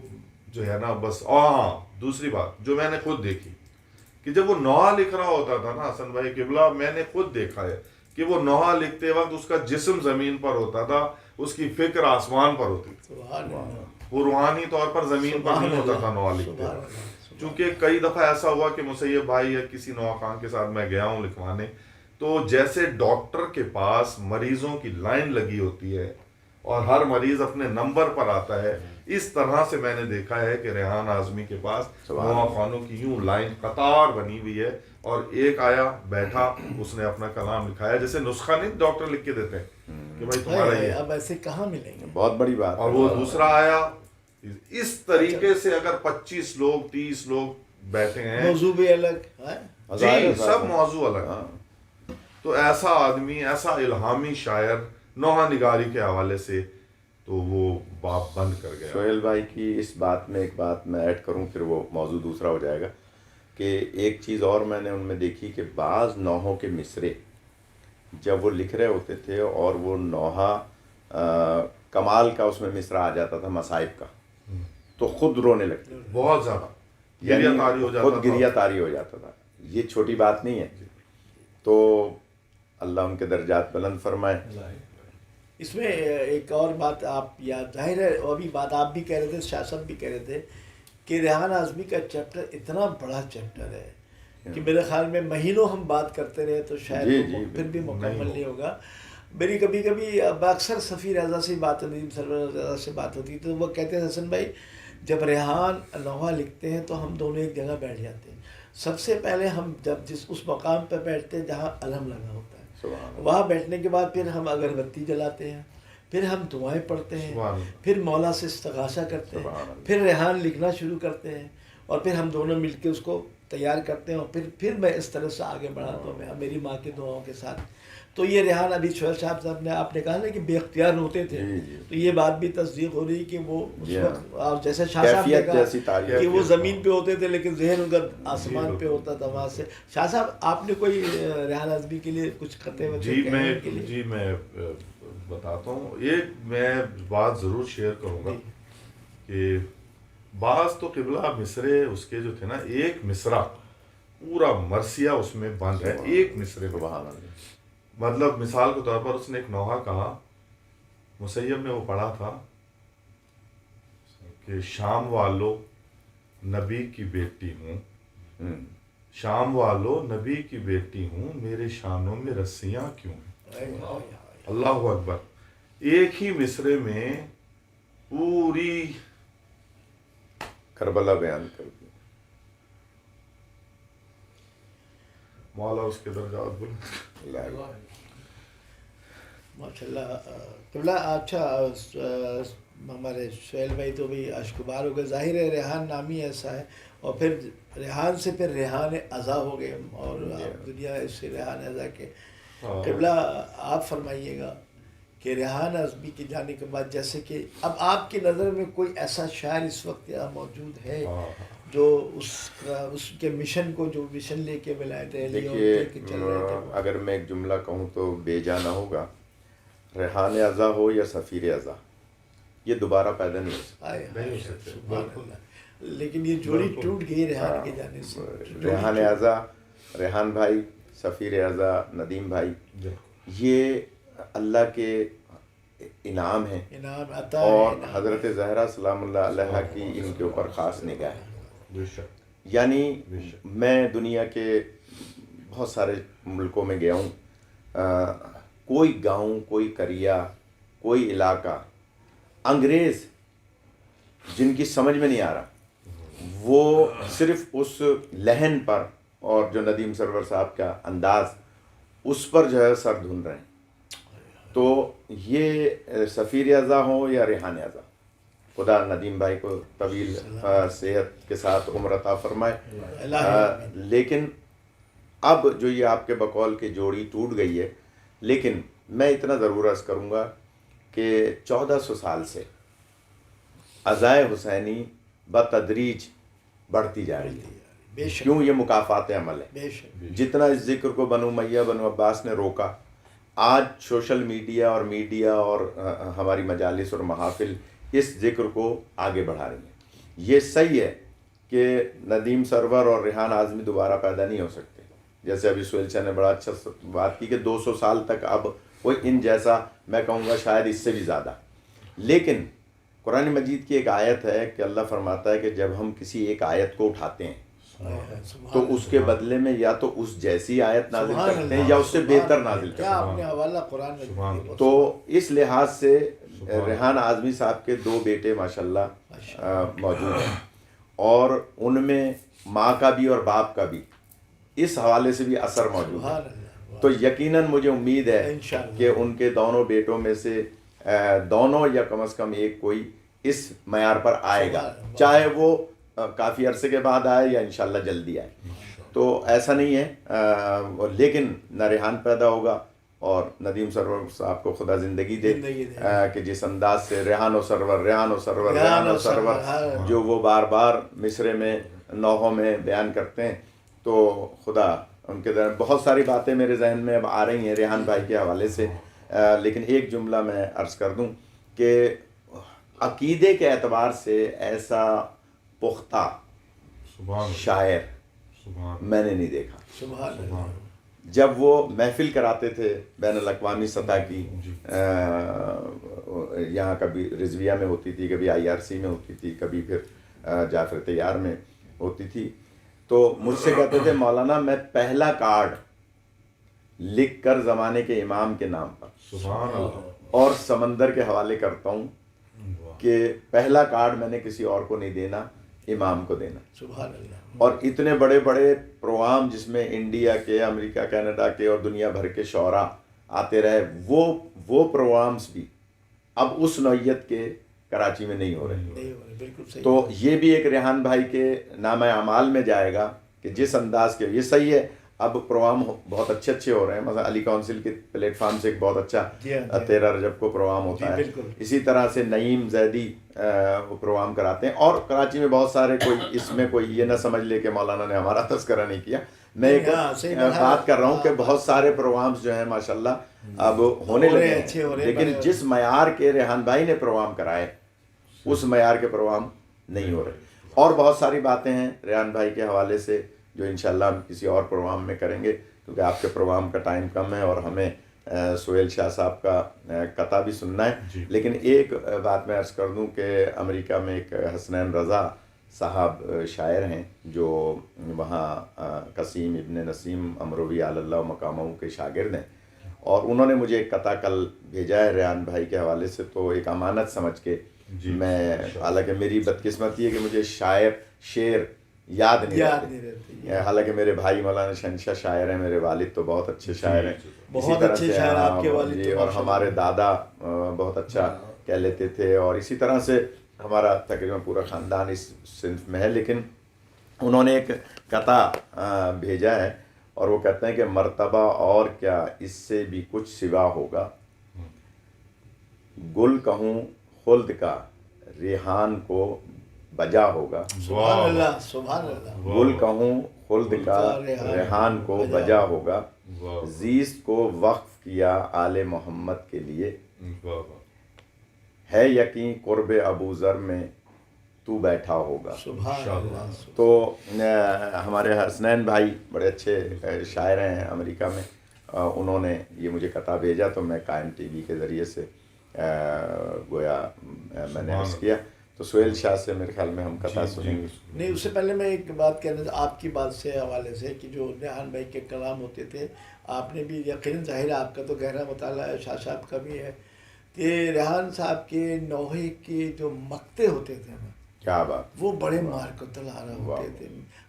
جو ہے نا بس. ہاں دوسری بات جو میں نے خود دیکھی کہ جب وہ نوحہ لکھ رہا ہوتا تھا نا حسن بھائی قبلہ، میں نے خود دیکھا ہے کہ وہ نوحہ لکھتے وقت اس کا جسم زمین پر ہوتا تھا، اس کی فکر آسمان پر ہوتی تھی. وہ روحانی طور پر زمین پر نہیں ہوتا تھا نوحہ لکھتے وقت. چونکہ کئی دفعہ ایسا ہوا کہ مسیب بھائی یا کسی نوحہ خان کے ساتھ میں گیا ہوں لکھوانے، تو جیسے ڈاکٹر کے پاس مریضوں کی لائن لگی ہوتی ہے اور ہر مریض اپنے نمبر پر آتا ہے، اس طرح سے میں نے دیکھا ہے کہ ریحان اعظمی کے پاس نوحہ خانوں کی یوں لائن قطار بنی ہوئی ہے، اور ایک آیا بیٹھا، اس نے اپنا کلام لکھایا. جیسے نسخہ نہیں ڈاکٹر لکھ کے دیتے ہیں کہ بھائی تمہارا یہ، اب ایسے کہاں ملیں گے، بہت بڑی بات. اور وہ دوسرا آیا اس طریقے سے اگر 25 لوگ 30 لوگ بیٹھے ہیں موضوع بھی الگ ہے. جی سب موضوع الگ. تو ایسا آدمی، ایسا الہامی شاعر نوحہ نگاری کے حوالے سے تو وہ باب بند کر گیا. سہیل بھائی کی اس بات میں ایک بات میں ایڈ کروں، پھر وہ موضوع دوسرا ہو جائے گا، کہ ایک چیز اور میں نے ان میں دیکھی کہ بعض نوحوں کے مصرے جب وہ لکھ رہے ہوتے تھے اور وہ نوحہ کمال کا اس میں مصرع آ جاتا تھا مصائب کا، تو خود رونے لگتے، بہت زیادہ یعنی گریہ طاری ہو جاتا خود گریہ طاری ہو جاتا تھا. یہ چھوٹی بات نہیں ہے. تو اللہ ان کے درجات بلند فرمائے. اس میں ایک اور بات آپ یاد، ظاہر ہے ابھی بات آپ بھی کہہ رہے تھے، شاہ صاحب بھی کہہ رہے تھے کہ ریحان اعظمی کا چیپٹر اتنا بڑا چیپٹر ہے کہ میرے خیال میں مہینوں ہم بات کرتے رہے تو شاید وہ پھر بھی مکمل نہیں ہوگا. میری کبھی کبھی اکثر صفی رضا سے بات، ندیم سرور رضا سے بات ہوتی تو وہ کہتے ہیں حسن بھائی جب ریحان نوحہ لکھتے ہیں تو ہم دونوں ایک جگہ بیٹھ جاتے ہیں. سب سے پہلے ہم جب اس مقام پہ بیٹھتے ہیں جہاں علم لگا ہوتا ہے، وہاں بیٹھنے کے بعد پھر ہم اگربتی جلاتے ہیں، پھر ہم دعائیں پڑھتے ہیں، پھر مولا سے استغاثہ کرتے ہیں، پھر ریحان لکھنا شروع کرتے ہیں، اور پھر ہم دونوں مل کے اس کو تیار کرتے ہیں، اور پھر میں اس طرح سے آگے بڑھاتا ہوں میں میری ماں کی دعاؤں کے ساتھ. تو یہ ریحان ابھی سہیل صاحب نے آپ نے کہا نا کہ بے اختیار ہوتے تھے، تو یہ بات بھی تصدیق ہو رہی کہ وہ اس وقت جیسے شاہ صاحب نے کہا کہ وہ زمین پہ ہوتے تھے لیکن ذہن ان کا آسمان پہ ہوتا تھا. وہاں سے شاہ صاحب آپ نے کوئی ریحان اعظمی کے لیے کچھ خطے جی میں بتاتا ہوں. ایک میں بات ضرور شیئر کروں گا کہ بعض تو قبلہ مصرے اس کے جو تھے نا، ایک مصرع پورا مرثیہ اس میں بند ہے ایک مصرے میں. مطلب مثال کے طور پر اس نے ایک نوحہ کہا، مسیب نے وہ پڑھا تھا کہ شام والو نبی کی بیٹی ہوں، شام والو نبی کی بیٹی ہوں، میرے شانوں میں رسیاں کیوں ہیں. اللہ اکبر. ایک ہی مصرے میں پوری کربلا بیان کر دی. مولا اس کے درجات بلند. ماشاء اللہ. قبلہ اچھا ہمارے سہیل بھائی تو بھی اشکبار ہو گئے. ظاہر ہے ریحان نامی ایسا ہے، اور پھر ریحان سے پھر ریحان اعضا ہو گئے، اور دنیا اس سے ریحان اعضا کے. قبلہ آپ فرمائیے گا کہ ریحان اعظمی کے جانے کے بعد جیسے کہ اب آپ کی نظر میں کوئی ایسا شاعر اس وقت یہاں موجود ہے جو اس کے مشن کو، جو مشن لے کے ولایت اہلیہ کے چل رہے تھے؟ اگر میں ایک جملہ کہوں تو بے جا نہ ہوگا. ریحان اعضا ہو یا سفیر اعضا، یہ دوبارہ پیدا نہیں ہو سکتے. لیکن یہ جوڑی ٹوٹ گئی ریحان کے جانے سے. ریحان اعضا، ریحان بھائی، سفیر اعضا، ندیم بھائی، یہ اللہ کے انعام ہیں، اور حضرت زہرا سلام اللہ علیہ کی ان کے اوپر خاص نگاہ ہے. یعنی میں دنیا کے بہت سارے ملکوں میں گیا ہوں، کوئی گاؤں، کوئی قریہ، کوئی علاقہ انگریز جن کی سمجھ میں نہیں آ رہا، وہ صرف اس لہن پر اور جو ندیم سرور صاحب کا انداز اس پر جو ہے سر دھن رہے ہیں. تو یہ سفیر اعضا ہوں یا ریحان اعضا، خدا ندیم بھائی کو طویل صحت کے ساتھ عمر عطا فرمائے. لیکن اب جو یہ آپ کے بقول کی جوڑی ٹوٹ گئی ہے، لیکن میں اتنا ضرور عرض کروں گا کہ 1400 سال سے عزائے حسینی بتدریج بڑھتی جا رہی ہے. کیوں؟ یہ مکافات عمل ہے. جتنا اس ذکر کو بنو امیہ بنو عباس نے روکا، آج سوشل میڈیا اور ہماری مجالس اور محافل اس ذکر کو آگے بڑھا رہی ہیں. یہ صحیح ہے کہ ندیم سرور اور ریحان اعظمی دوبارہ پیدا نہیں ہو سکتے، جیسے ابھی سہیل شاہ نے بڑا اچھا بات کی کہ 200 سال تک اب کوئی ان جیسا، میں کہوں گا شاید اس سے بھی زیادہ. لیکن قرآن مجید کی ایک آیت ہے کہ اللہ فرماتا ہے کہ جب ہم کسی ایک آیت کو اٹھاتے ہیں تو اس کے بدلے میں یا تو اس جیسی آیت نازل کرتے ہیں یا اس سے بہتر نازل کرتے ہیں. تو اس لحاظ سے ریحان اعظمی صاحب کے 2 بیٹے ماشاءاللہ موجود ہیں، اور ان میں ماں کا بھی اور باپ کا بھی اس حوالے سے بھی اثر موجود ہے. تو یقیناً مجھے امید ہے کہ ان کے دونوں بیٹوں میں سے دونوں یا کم از کم ایک کوئی اس معیار پر آئے گا، چاہے وہ کافی عرصے کے بعد آئے یا انشاءاللہ جلدی آئے. تو ایسا نہیں ہے، لیکن نہ ریحان پیدا ہوگا اور ندیم سرور صاحب کو خدا زندگی دے کہ جس انداز سے ریحان و سرور ریحان و سرور ریحان و سرور جو وہ بار بار مصرے میں نوحوں میں بیان کرتے ہیں، تو خدا ان کے درمیان بہت ساری باتیں میرے ذہن میں اب آ رہی ہیں ریحان بھائی کے حوالے سے، لیکن ایک جملہ میں عرض کر دوں کہ عقیدے کے اعتبار سے ایسا پختہ شاعر میں نے نہیں دیکھا. سبحان اللہ. جب وہ محفل کراتے تھے بین الاقوامی سطح کی، یہاں کبھی رضویہ میں ہوتی تھی، کبھی IRC میں ہوتی تھی، کبھی پھر جعفر طیار میں ہوتی تھی، تو مجھ سے کہتے تھے مولانا میں پہلا کارڈ لکھ کر زمانے کے امام کے نام پر سبحان اللہ اور سمندر کے حوالے کرتا ہوں کہ پہلا کارڈ میں نے کسی اور کو نہیں دینا، امام کو دینا. سبحان اللہ. اور اتنے بڑے بڑے پروگرام جس میں انڈیا کے، امریکہ، کینیڈا کے اور دنیا بھر کے شعراء آتے رہے، وہ پروگرامز بھی اب اس نوعیت کے کراچی میں نہیں ہو رہے. بالکل صحیح. تو یہ بھی ایک ریحان بھائی کے نامہ اعمال میں جائے گا کہ جس انداز کے، یہ صحیح ہے اب پروگرام بہت اچھے ہو رہے ہیں، مثلا علی کونسل کے پلیٹ فارم سے ایک بہت اچھا 13 رجب کو پروگرام ہوتا ہے، اسی طرح سے نعیم زیدی وہ پروگرام کراتے ہیں، اور کراچی میں بہت سارے، کوئی اس میں کوئی یہ نہ سمجھ لے کہ مولانا نے ہمارا تذکرہ نہیں کیا، میں ایک بات کر رہا ہوں کہ بہت سارے پروگرامز جو ہیں ماشاءاللہ اب ہونے لگے ہیں، لیکن جس معیار کے ریحان بھائی نے پروگرام کرائے اس معیار کے پروگرام نہیں ہو رہے. اور بہت ساری باتیں ہیں ریحان بھائی کے حوالے سے جو انشاءاللہ ہم کسی اور پروگرام میں کریں گے، کیونکہ آپ کے پروگرام کا ٹائم کم ہے اور ہمیں سہیل شاہ صاحب کا قطع بھی سننا ہے. لیکن ایک بات میں عرض کر دوں کہ امریکہ میں ایک حسنین رضا صاحب شاعر ہیں جو وہاں قسیم ابن نسیم امروی علی اللہ مقامہ کے شاگرد ہیں، اور انہوں نے مجھے ایک قطع کل بھیجا ہے ریحان بھائی کے حوالے سے، تو ایک امانت سمجھ کے میں، حالانکہ میری بدقسمتی ہے کہ مجھے شعر یاد نہیں رہتے، حالانکہ میرے بھائی مولانا شہنشاہ شاعر ہیں، میرے والد تو بہت اچھے شاعر ہیں، اسی طرح سے اور ہمارے دادا بہت اچھا کہہ لیتے تھے، اور اسی طرح سے ہمارا تقریباً پورا خاندان اس صنف میں ہے. لیکن انہوں نے ایک قطع بھیجا ہے اور وہ کہتے ہیں کہ مرتبہ اور کیا اس سے بھی کچھ سوا ہوگا، گل کہوں خلد کا ریحان کو بجا ہوگا، سبحان اللہ. سبحان اللہ. گل کہوں خلد کا ریحان کو بجا ہوگا، زیست کو وقف کیا آل محمد کے لیے، ہے یقین قرب ابو ذر میں تو بیٹھا ہوگا. سبحان اللہ. تو ہمارے حسنین بھائی بڑے اچھے شاعر ہیں امریکہ میں، انہوں نے یہ مجھے قطع بھیجا تو میں قائم ٹی وی کے ذریعے سے گویا میں نے عرض کیا. تو سہیل شاہ سے میرے خیال میں ہم قطع سنیں گے. نہیں، اس سے پہلے میں ایک بات کہنا تھا آپ کی بات سے حوالے سے کہ جو ریحان بھائی کے کلام ہوتے تھے، آپ نے بھی یقیناً ظاہر ہے آپ کا تو گہرا مطالعہ ہے، شاہ صاحب کا بھی ہے، کہ ریحان صاحب کے نوحے کے جو مقطع ہوتے تھے نا، کیا بات، وہ بڑے مارکت العارہ ہوتے تھے.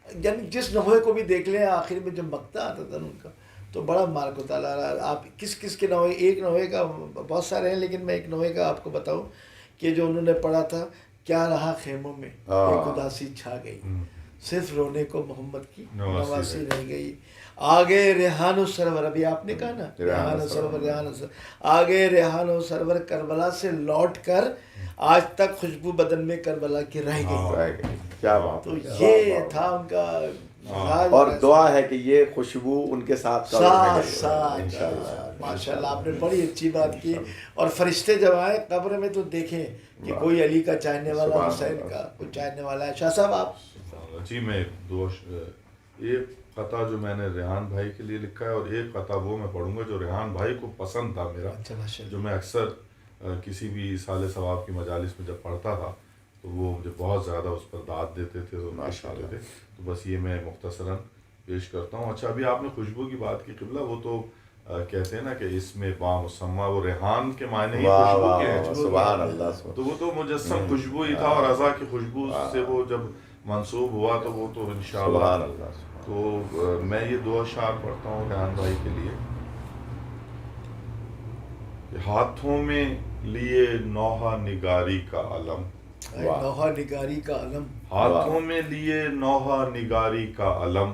یعنی جس نوحے کو بھی دیکھ لیں آخر میں جب مقطع آتا تھا ان کا تو بڑا مارکت العارہ. آپ کس کے نوحے، ایک نوحے کا بہت سارے ہیں لیکن میں ایک نوحے کا آپ کو بتاؤں کہ جو انہوں نے پڑھا تھا، کیا رہا خیموں میں ایک اداسی چھا گئی، صرف رونے کو محمد کی نواسی رہ گئی، آگے ریحان و سرور، ابھی آپ نے کہا نا ریحان و سرور، ریحان و سرور، آگے ریحان و سرور کربلا سے لوٹ کر آج تک خوشبو بدن میں کربلا کی رہ گئی. کیا بات. تو یہ تھا ان کا، اور دعا ہے کہ یہ خوشبو ان کے ساتھ ماشاء اللہ. آپ نے بڑی اچھی بات کی. اور فرشتے جب آئے قبر میں تو دیکھیں کہ کوئی علی کا چاہنے والا، حسین کا کوئی چاہنے والا ہے. شاہ صاحب آپ. جی میں ایک قطع جو میں نے ریحان بھائی کے لیے لکھا ہے اور ایک قطع وہ میں پڑھوں گا جو ریحان بھائی کو پسند تھا میرا، جو میں اکثر کسی بھی سال ثواب کی مجالس میں جب پڑھتا تھا تو وہ مجھے بہت زیادہ اس پر داد دیتے تھے اور ماشاءاللہ تھے. تو بس یہ میں مختصراً پیش کرتا ہوں. اچھا، ابھی آپ نے خوشبو کی بات کی قبلہ، وہ تو کہتے ہیں نا کہ اس میں بامسمہ، وہ ریحان کے معنی ہی خوشبو کے ہیں. سبحان اللہ. تو وہ تو مجسم خوشبو ہی تھا، اور رضا کی خوشبو سے وہ جب منسوب ہوا تو وہ تو انشاءاللہ. تو میں یہ دو اشعار پڑھتا ہوں ریحان بھائی کے لیے. ہاتھوں میں لیے نوحہ نگاری کا علم، نوحہ نگاری کا علم، ہاتھوں میں لیے نوحہ نگاری کا علم،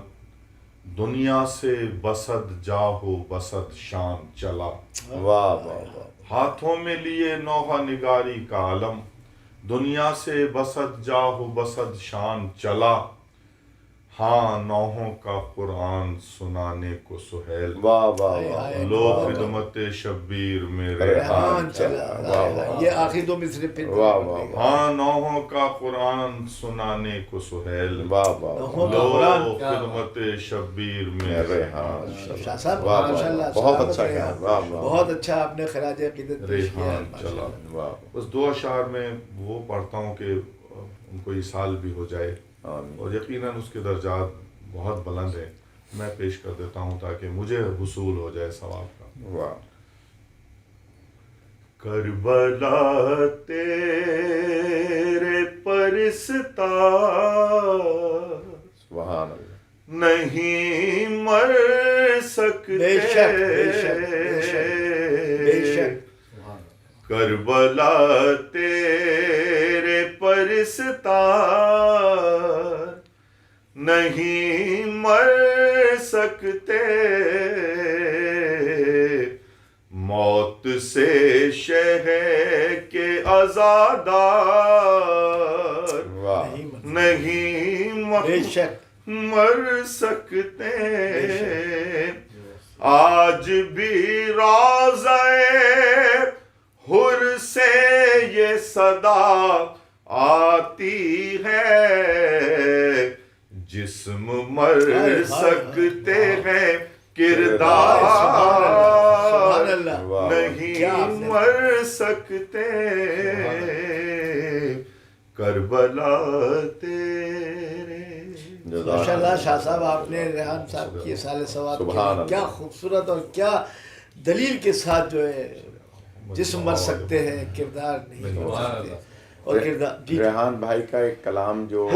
دنیا سے بسد جاہو بسد شان چلا. واہ واہ واہ. ہاتھوں میں لیے نوحہ نگاری کا علم، دنیا سے بسد جاہو بسد شان چلا. ہاں نوحوں کا قرآن سنانے کو سہیل، واہ واہ واہ. لو خدمت شبیر میں ریحان ریحان چلا. چلا. یہ آخری دو مصرے پھر واہ واہ. ہاں نوحوں کا قرآن سنانے کو سہیل، واہ واہ. نوحوں کا لو قرآن. خدمت شبیر میں ریحان چلا. شاہ صاحب واہ واہ. ماشاء اللہ بہت سلامت اچھا رہے کہا. آپ. واہ واہ. بہت اچھا آپ نے خراج عقیدت پیش کیا. ریحان چلا. واہ. بس 2 اشعار میں وہ پڑھتا ہوں کہ ان کو ایصال بھی ہو جائے، آمین. اور یقیناً اس کے درجات بہت بلند ہیں. میں پیش کر دیتا ہوں تاکہ مجھے حصول ہو جائے ثواب کا. واہ. کربلا تیرے پرستار سبحان اللہ. نہیں مر سکتے، بے شک بے شک بے شک بے شک. کربلا تیرے پرستار نہیں مر سکتے، موت سے شہ کے عزادار واہ. نہیں بے شک مر سکتے. آج بھی روضہ حر سے یہ صدا آتی ہے، جسم مر سکتے ہیں کردار سبحان اللہ. واہ. نہیں مر سکتے. کربلا تیرے. ماشاء اللہ شاہ صاحب آپ نے ریحان صاحب کی سال ثواب سبحان کیا خوبصورت اور کیا دلیل کے ساتھ جو ہے جسم مر سکتے ہیں کردار نہیں مر سکتے. اور کردار جی ریحان بھائی کا ایک کلام جو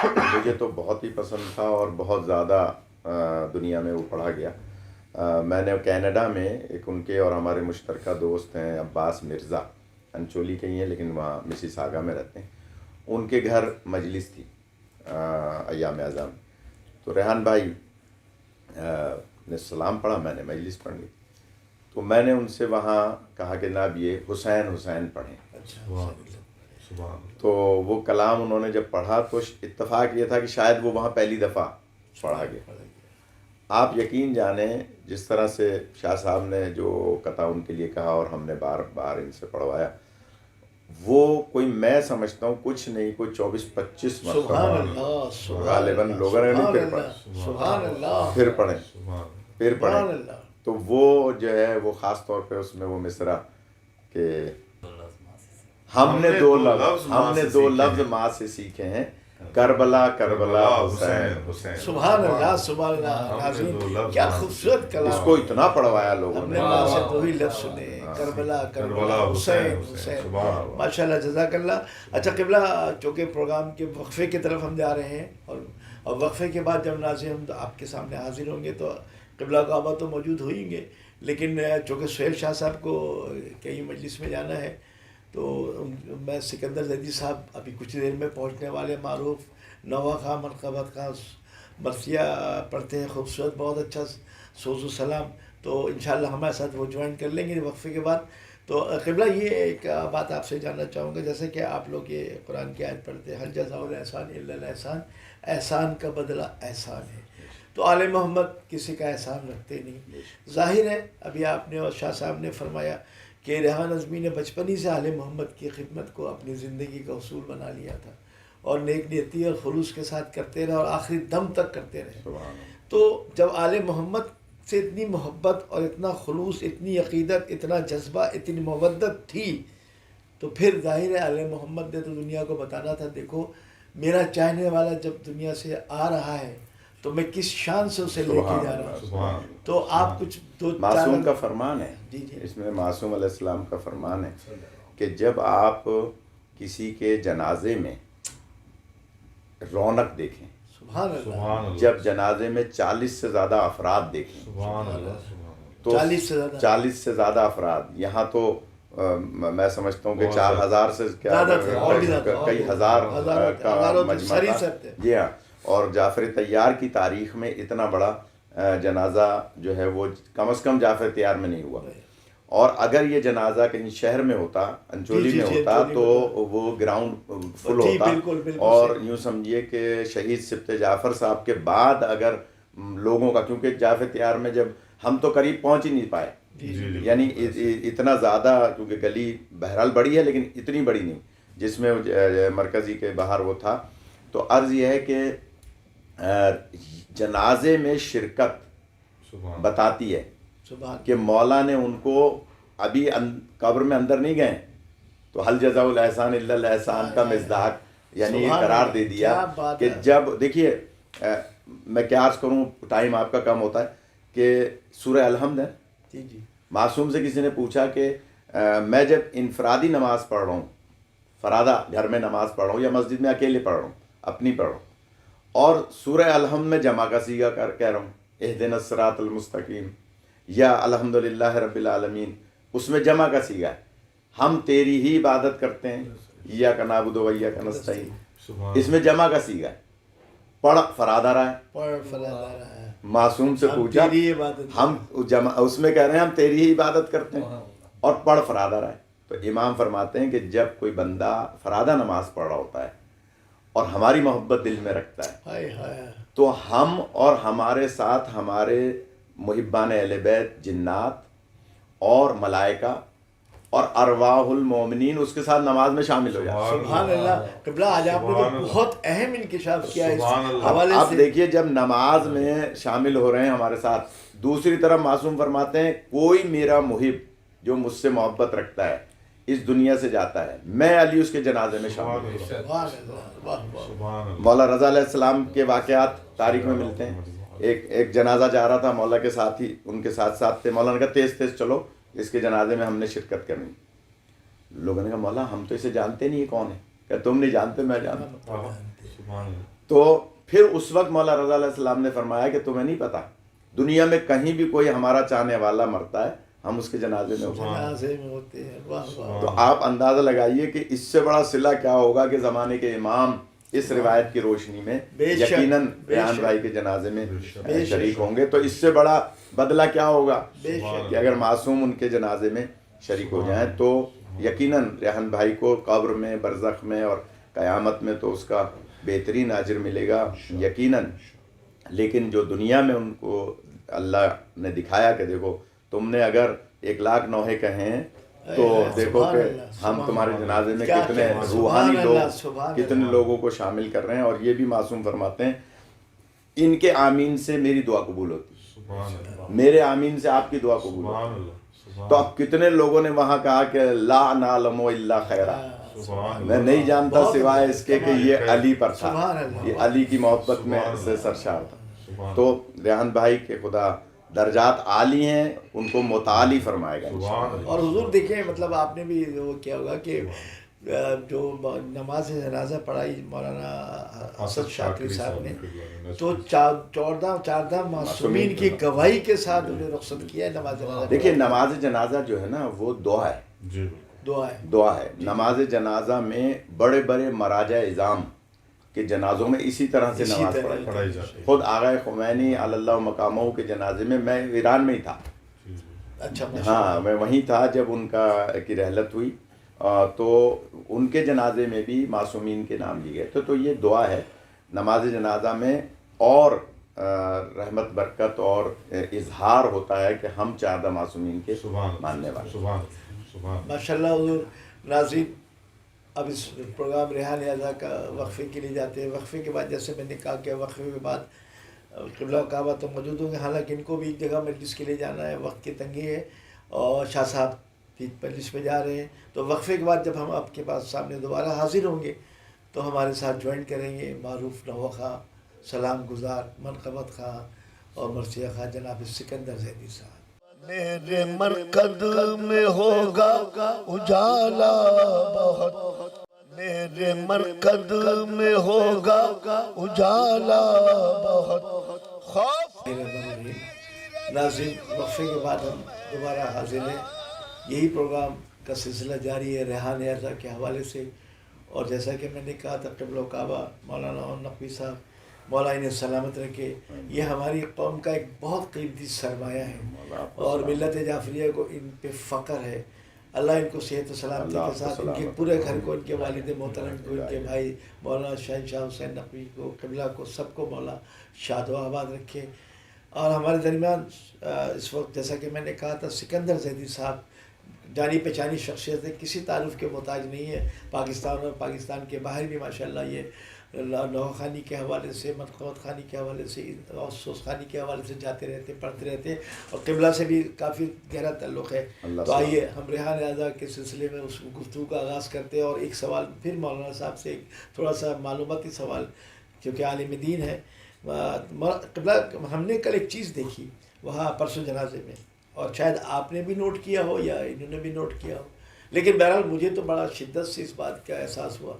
مجھے تو بہت ہی پسند تھا اور بہت زیادہ دنیا میں وہ پڑھا گیا. میں نے کینیڈا میں ایک ان کے اور ہمارے مشترکہ دوست ہیں عباس مرزا، انچولی کے ہی ہیں لیکن وہاں مسیساگا میں رہتے ہیں. ان کے گھر مجلس تھی ایام اعظم. تو ریحان بھائی نے سلام پڑھا، میں نے مجلس پڑھ لی. تو میں نے ان سے وہاں کہا کہ جناب یہ حسین حسین پڑھیں. تو وہ کلام انہوں نے جب پڑھا تو اتفاق یہ تھا کہ شاید وہ وہاں پہلی دفعہ پڑھا گیا. آپ یقین جانیں جس طرح سے شاہ صاحب نے جو قطع ان کے لیے کہا اور ہم نے بار بار ان سے پڑھوایا، وہ کوئی میں سمجھتا ہوں کچھ نہیں کوئی 24-25 سبحان مرتبہ اللہ غالباً لوگوں نے نہیں پھر پڑھا، سبحان اللہ پھر پڑھیں پھر سبحان پڑھیں. اللہ. تو وہ جو ہے وہ خاص طور پہ اس میں وہ مصرع کہ ہم نے دو لفظ ماں سے سیکھے ہیں، کربلا کربلا حسین حسین. سبحان اللہ سبحان اللہ. ناظرین کیا خوبصورت کلام. اس کو اتنا پڑھوایا لوگوں ہم نے. نے ماں سے دو ہی لفظ سنے، کربلا کربلا حسین حسین. ماشاء اللہ جزاک اللہ. اچھا قبلہ چونکہ پروگرام کے وقفے کی طرف ہم جا رہے ہیں اور وقفے کے بعد جب ناظرین ہم آپ کے سامنے حاضر ہوں گے تو قبلہ کعبہ تو موجود ہوئیں گے، لیکن چونکہ سہیل شاہ صاحب کو کئی مجلس میں جانا ہے تو میں سکندر زیدی صاحب ابھی کچھ دیر میں پہنچنے والے، معروف نوحہ خواہ منقبت خواہ مرثیہ پڑھتے ہیں، خوبصورت بہت اچھا سوز و سلام. تو انشاءاللہ ہمارے ساتھ وہ جوائن کر لیں گے وقفے کے بعد. تو قبلہ یہ ایک بات آپ سے جاننا چاہوں گا، جیسے کہ آپ لوگ یہ قرآن کی آیت پڑھتے ہیں، حل جزاء الاحسان الا الاحسان، احسان کا بدلہ احسان ہے. تو آل محمد کسی کا احسان رکھتے نہیں. ظاہر ہے ابھی آپ نے اور شاہ صاحب نے فرمایا کہ ریحان ازمی نے بچپن ہی سے آل محمد کی خدمت کو اپنی زندگی کا اصول بنا لیا تھا اور نیک نیتی اور خلوص کے ساتھ کرتے رہے اور آخری دم تک کرتے رہے. تو جب آل محمد سے اتنی محبت اور اتنا خلوص، اتنی عقیدت، اتنا جذبہ، اتنی مودت تھی تو پھر ظاہر ہے آل محمد نے تو دنیا کو بتانا تھا دیکھو میرا چاہنے والا جب دنیا سے آ رہا ہے تو میں کس شان سے اسے لے کے جا رہا ہوں. تو آپ کچھ دو معصوم کا فرمان ہے، جی جی اس میں معصوم علیہ السلام کا فرمان ہے کہ جب آپ کسی کے جنازے میں رونق دیکھیں، سبحان اللہ، جب جنازے میں 40 سے زیادہ افراد دیکھیں تو 40 سے زیادہ 40 سے زیادہ افراد، یہاں تو میں سمجھتا ہوں کہ 4000 سے کیا کئی ہزار کا مجمع تھا. جی ہاں. اور جعفر طیار کی تاریخ میں اتنا بڑا جنازہ جو ہے وہ کم از کم جعفر طیار میں نہیں ہوا. اور اگر یہ جنازہ کہیں شہر میں ہوتا, انچولی میں ہوتا, تو وہ گراؤنڈ فل ہوتا. اور یوں سمجھیے کہ شہید سبط جعفر صاحب کے بعد اگر لوگوں کا, کیونکہ جعفر طیار میں جب ہم تو قریب پہنچ ہی نہیں پائے, یعنی اتنا زیادہ, کیونکہ گلی بہرحال بڑی ہے لیکن اتنی بڑی نہیں جس میں مرکزی کے باہر وہ تھا. تو عرض یہ ہے کہ جنازے میں شرکت بتاتی ہے کہ مولا نے ان کو ابھی قبر میں اندر نہیں گئے تو حل جزاء الاحسان الا الاحسان کا مصداق یعنی قرار دے دیا کہ جب دیکھیے میں کیا عرض کروں, ٹائم آپ کا کم ہوتا ہے, کہ سورہ الحمد ہے. معصوم سے کسی نے پوچھا کہ میں جب انفرادی نماز پڑھ رہا ہوں, فرادہ گھر میں نماز پڑھ رہا ہوں یا مسجد میں اکیلے پڑھ رہا ہوں, اپنی پڑھ رہا ہوں, اور سورہ الحمد میں جمع کا صیغہ کہہ رہا ہوں, اہدنا الصراط المستقیم یا الحمدللہ رب العالمین, اس میں جمع کا صیغہ ہے. ہم تیری ہی عبادت کرتے ہیں, ایاک نعبد و ایاک نستعین, اس میں جمع کا صیغہ ہے. پڑھ فراد آ رہا ہے. معصوم سے پوچھا, ہم اس میں کہہ رہے ہیں ہم تیری ہی عبادت کرتے ہیں اور پڑھ فراد آ رہا ہے. تو امام فرماتے ہیں کہ جب کوئی بندہ فرادہ نماز پڑھ رہا ہوتا ہے اور ہماری محبت دل میں رکھتا ہے, تو ہم اور ہمارے ساتھ ہمارے محبان اہل بیت, جنات اور ملائکہ اور ارواح المومنین اس کے ساتھ نماز میں شامل ہو جاتے ہیں. سبحان اللہ. قبلہ آج آپ نے تو بہت اہم انکشاف کیا اس حوالے سے. اب دیکھیے جب نماز میں شامل ہو رہے ہیں ہمارے ساتھ, دوسری طرف معصوم فرماتے ہیں کوئی میرا محب جو مجھ سے محبت رکھتا ہے اس دنیا سے جاتا ہے, میں علی اس کے جنازے میں شامل ہوں. مولا رضا علیہ السلام کے واقعات تاریخ میں ملتے ہیں. ایک جنازہ جا رہا تھا, مولا کے ساتھ ہی ان کے ساتھ ساتھ تھے. مولا نے کہا تیز تیز چلو, اس کے جنازے میں ہم نے شرکت کرنی. لوگوں نے کہا مولا ہم تو اسے جانتے نہیں, کون ہے؟ کہ تم نہیں جانتے, میں جانتا ہوں. تو پھر اس وقت مولا رضا علیہ السلام نے فرمایا کہ تمہیں نہیں پتا, دنیا میں کہیں بھی کوئی ہمارا چاہنے والا مرتا ہے ہم اس کے جنازے میں ہوتے ہیں. تو آپ اندازہ لگائیے کہ اس سے بڑا صلہ کیا ہوگا کہ زمانے کے امام اس روایت کی روشنی میں یقیناً ریحان بھائی کے جنازے میں شریک ہوں گے. تو اس سے بڑا بدلہ کیا ہوگا کہ اگر معصوم ان کے جنازے میں شریک ہو جائیں تو یقیناً ریحان بھائی کو قبر میں, برزخ میں اور قیامت میں تو اس کا بہترین اجر ملے گا یقیناً. لیکن جو دنیا میں ان کو اللہ نے دکھایا کہ دیکھو تم نے اگر 1,00,000 نوحے کہے ہیں تو دیکھو کہ ہم تمہارے جنازے میں کتنے روحانی لوگ, کتنے لوگوں کو شامل کر رہے ہیں. اور یہ بھی معصوم فرماتے ہیں ان کے آمین سے میری دعا قبول ہوتی, میرے آمین سے آپ کی دعا قبول ہوتی. تو اب کتنے لوگوں نے وہاں کہا کہ لا نعلم الا خیرا, میں نہیں جانتا سوائے اس کے کہ یہ علی پر تھا, یہ علی کی محبت میں سے سرشار تھا. تو ریحان بھائی کے خدا درجات عالی ہیں, ان کو متعالی فرمائے گا. اور حضور دیکھیں مطلب آپ نے بھی وہ کیا ہوگا کہ جو نماز جنازہ پڑھائی مولانا اسد شاکری صاحب نے, تو 14 معصومین کی گواہی کے ساتھ انہیں رخصت کیا ہے نماز جنازہ. دیکھیے نماز جنازہ جو ہے نا وہ دعا ہے, دعا ہے. نماز جنازہ میں بڑے بڑے مراجع اعظام کے جنازوں میں اسی طرح سے نماز پڑھائی جاتی ہے. خود آغا خمینی علی اللہ مقامہ کے جنازے میں ایران میں ہی تھا. اچھا, ہاں میں وہیں تھا جب ان کی رحلت ہوئی, تو ان کے جنازے میں بھی معصومین کے نام لیے گئے تھے. تو یہ دعا ہے نماز جنازہ میں, اور رحمت برکت اور اظہار ہوتا ہے کہ ہم 14 معصومین کے ماننے والے. ماشاء اللہ. حضور ناظرین اب اس پروگرام ریحان اعضا کا وقفے کے لیے جاتے ہیں. وقفے کے بعد جیسے میں نے کہا کہ وقفے کے بعد قبلہ کعبہ تو موجود ہوں گے, حالانکہ ان کو بھی ایک جگہ مجلس کے لیے جانا ہے, وقت کی تنگی ہے, اور شاہ صاحب بھی مجلس میں جا رہے ہیں. تو وقفے کے بعد جب ہم آپ کے پاس سامنے دوبارہ حاضر ہوں گے تو ہمارے ساتھ جوائن کریں گے معروف نوحہ خواہ, سلام گزار, منقبت خواہ اور مرثیہ خواہ جناب سکندر زیدی صاحب. میرے مرکز میں ہوگا اجالا بہت, میرے مرکز میں ہوگا اجالا بہت, خوف. ناظرین وقفے کے بعد ہم دوبارہ حاضر ہیں. یہی پروگرام کا سلسلہ جاری ہے ریحان اعضا کے حوالے سے. اور جیسا کہ میں نے کہا تھا قبلہ و کعبہ مولانا نقوی صاحب مولا انہیں سلامت رکھے، یہ ہماری قوم کا ایک بہت قیمتی سرمایہ ہے اور ملت جعفریہ کو ان پہ فخر ہے. اللہ ان کو صحت و سلامتی کے ساتھ ان کے پورے گھر کو، ان کے والد محترم کو، ان کے بھائی مولانا شہنشاہ حسین نقوی کو، قبلہ کو، سب کو مولا شاد و آباد رکھے. اور ہمارے درمیان اس وقت جیسا کہ میں نے کہا تھا سکندر زیدی صاحب جانی پہچانی شخصیت ہے، کسی تعارف کے محتاج نہیں ہے. پاکستان اور پاکستان کے باہر بھی ماشاءاللہ یہ نوحہ خانی کے حوالے سے، مدقوت خانی کے حوالے سے، افسوس خانی کے حوالے سے جاتے رہتے، پڑھتے رہتے، اور قبلہ سے بھی کافی گہرا تعلق ہے. تو آئیے ہم ریحان اعضا کے سلسلے میں اس گفتگو کا آغاز کرتے ہیں. اور ایک سوال پھر مولانا صاحب سے، تھوڑا سا معلوماتی سوال کیونکہ عالم دین ہے. قبلہ ہم نے کل ایک چیز دیکھی وہاں پرسوں جنازے میں، اور شاید آپ نے بھی نوٹ کیا ہو یا انہوں نے بھی نوٹ کیا ہو، لیکن بہرحال مجھے تو بڑا شدت سے اس بات کا احساس ہوا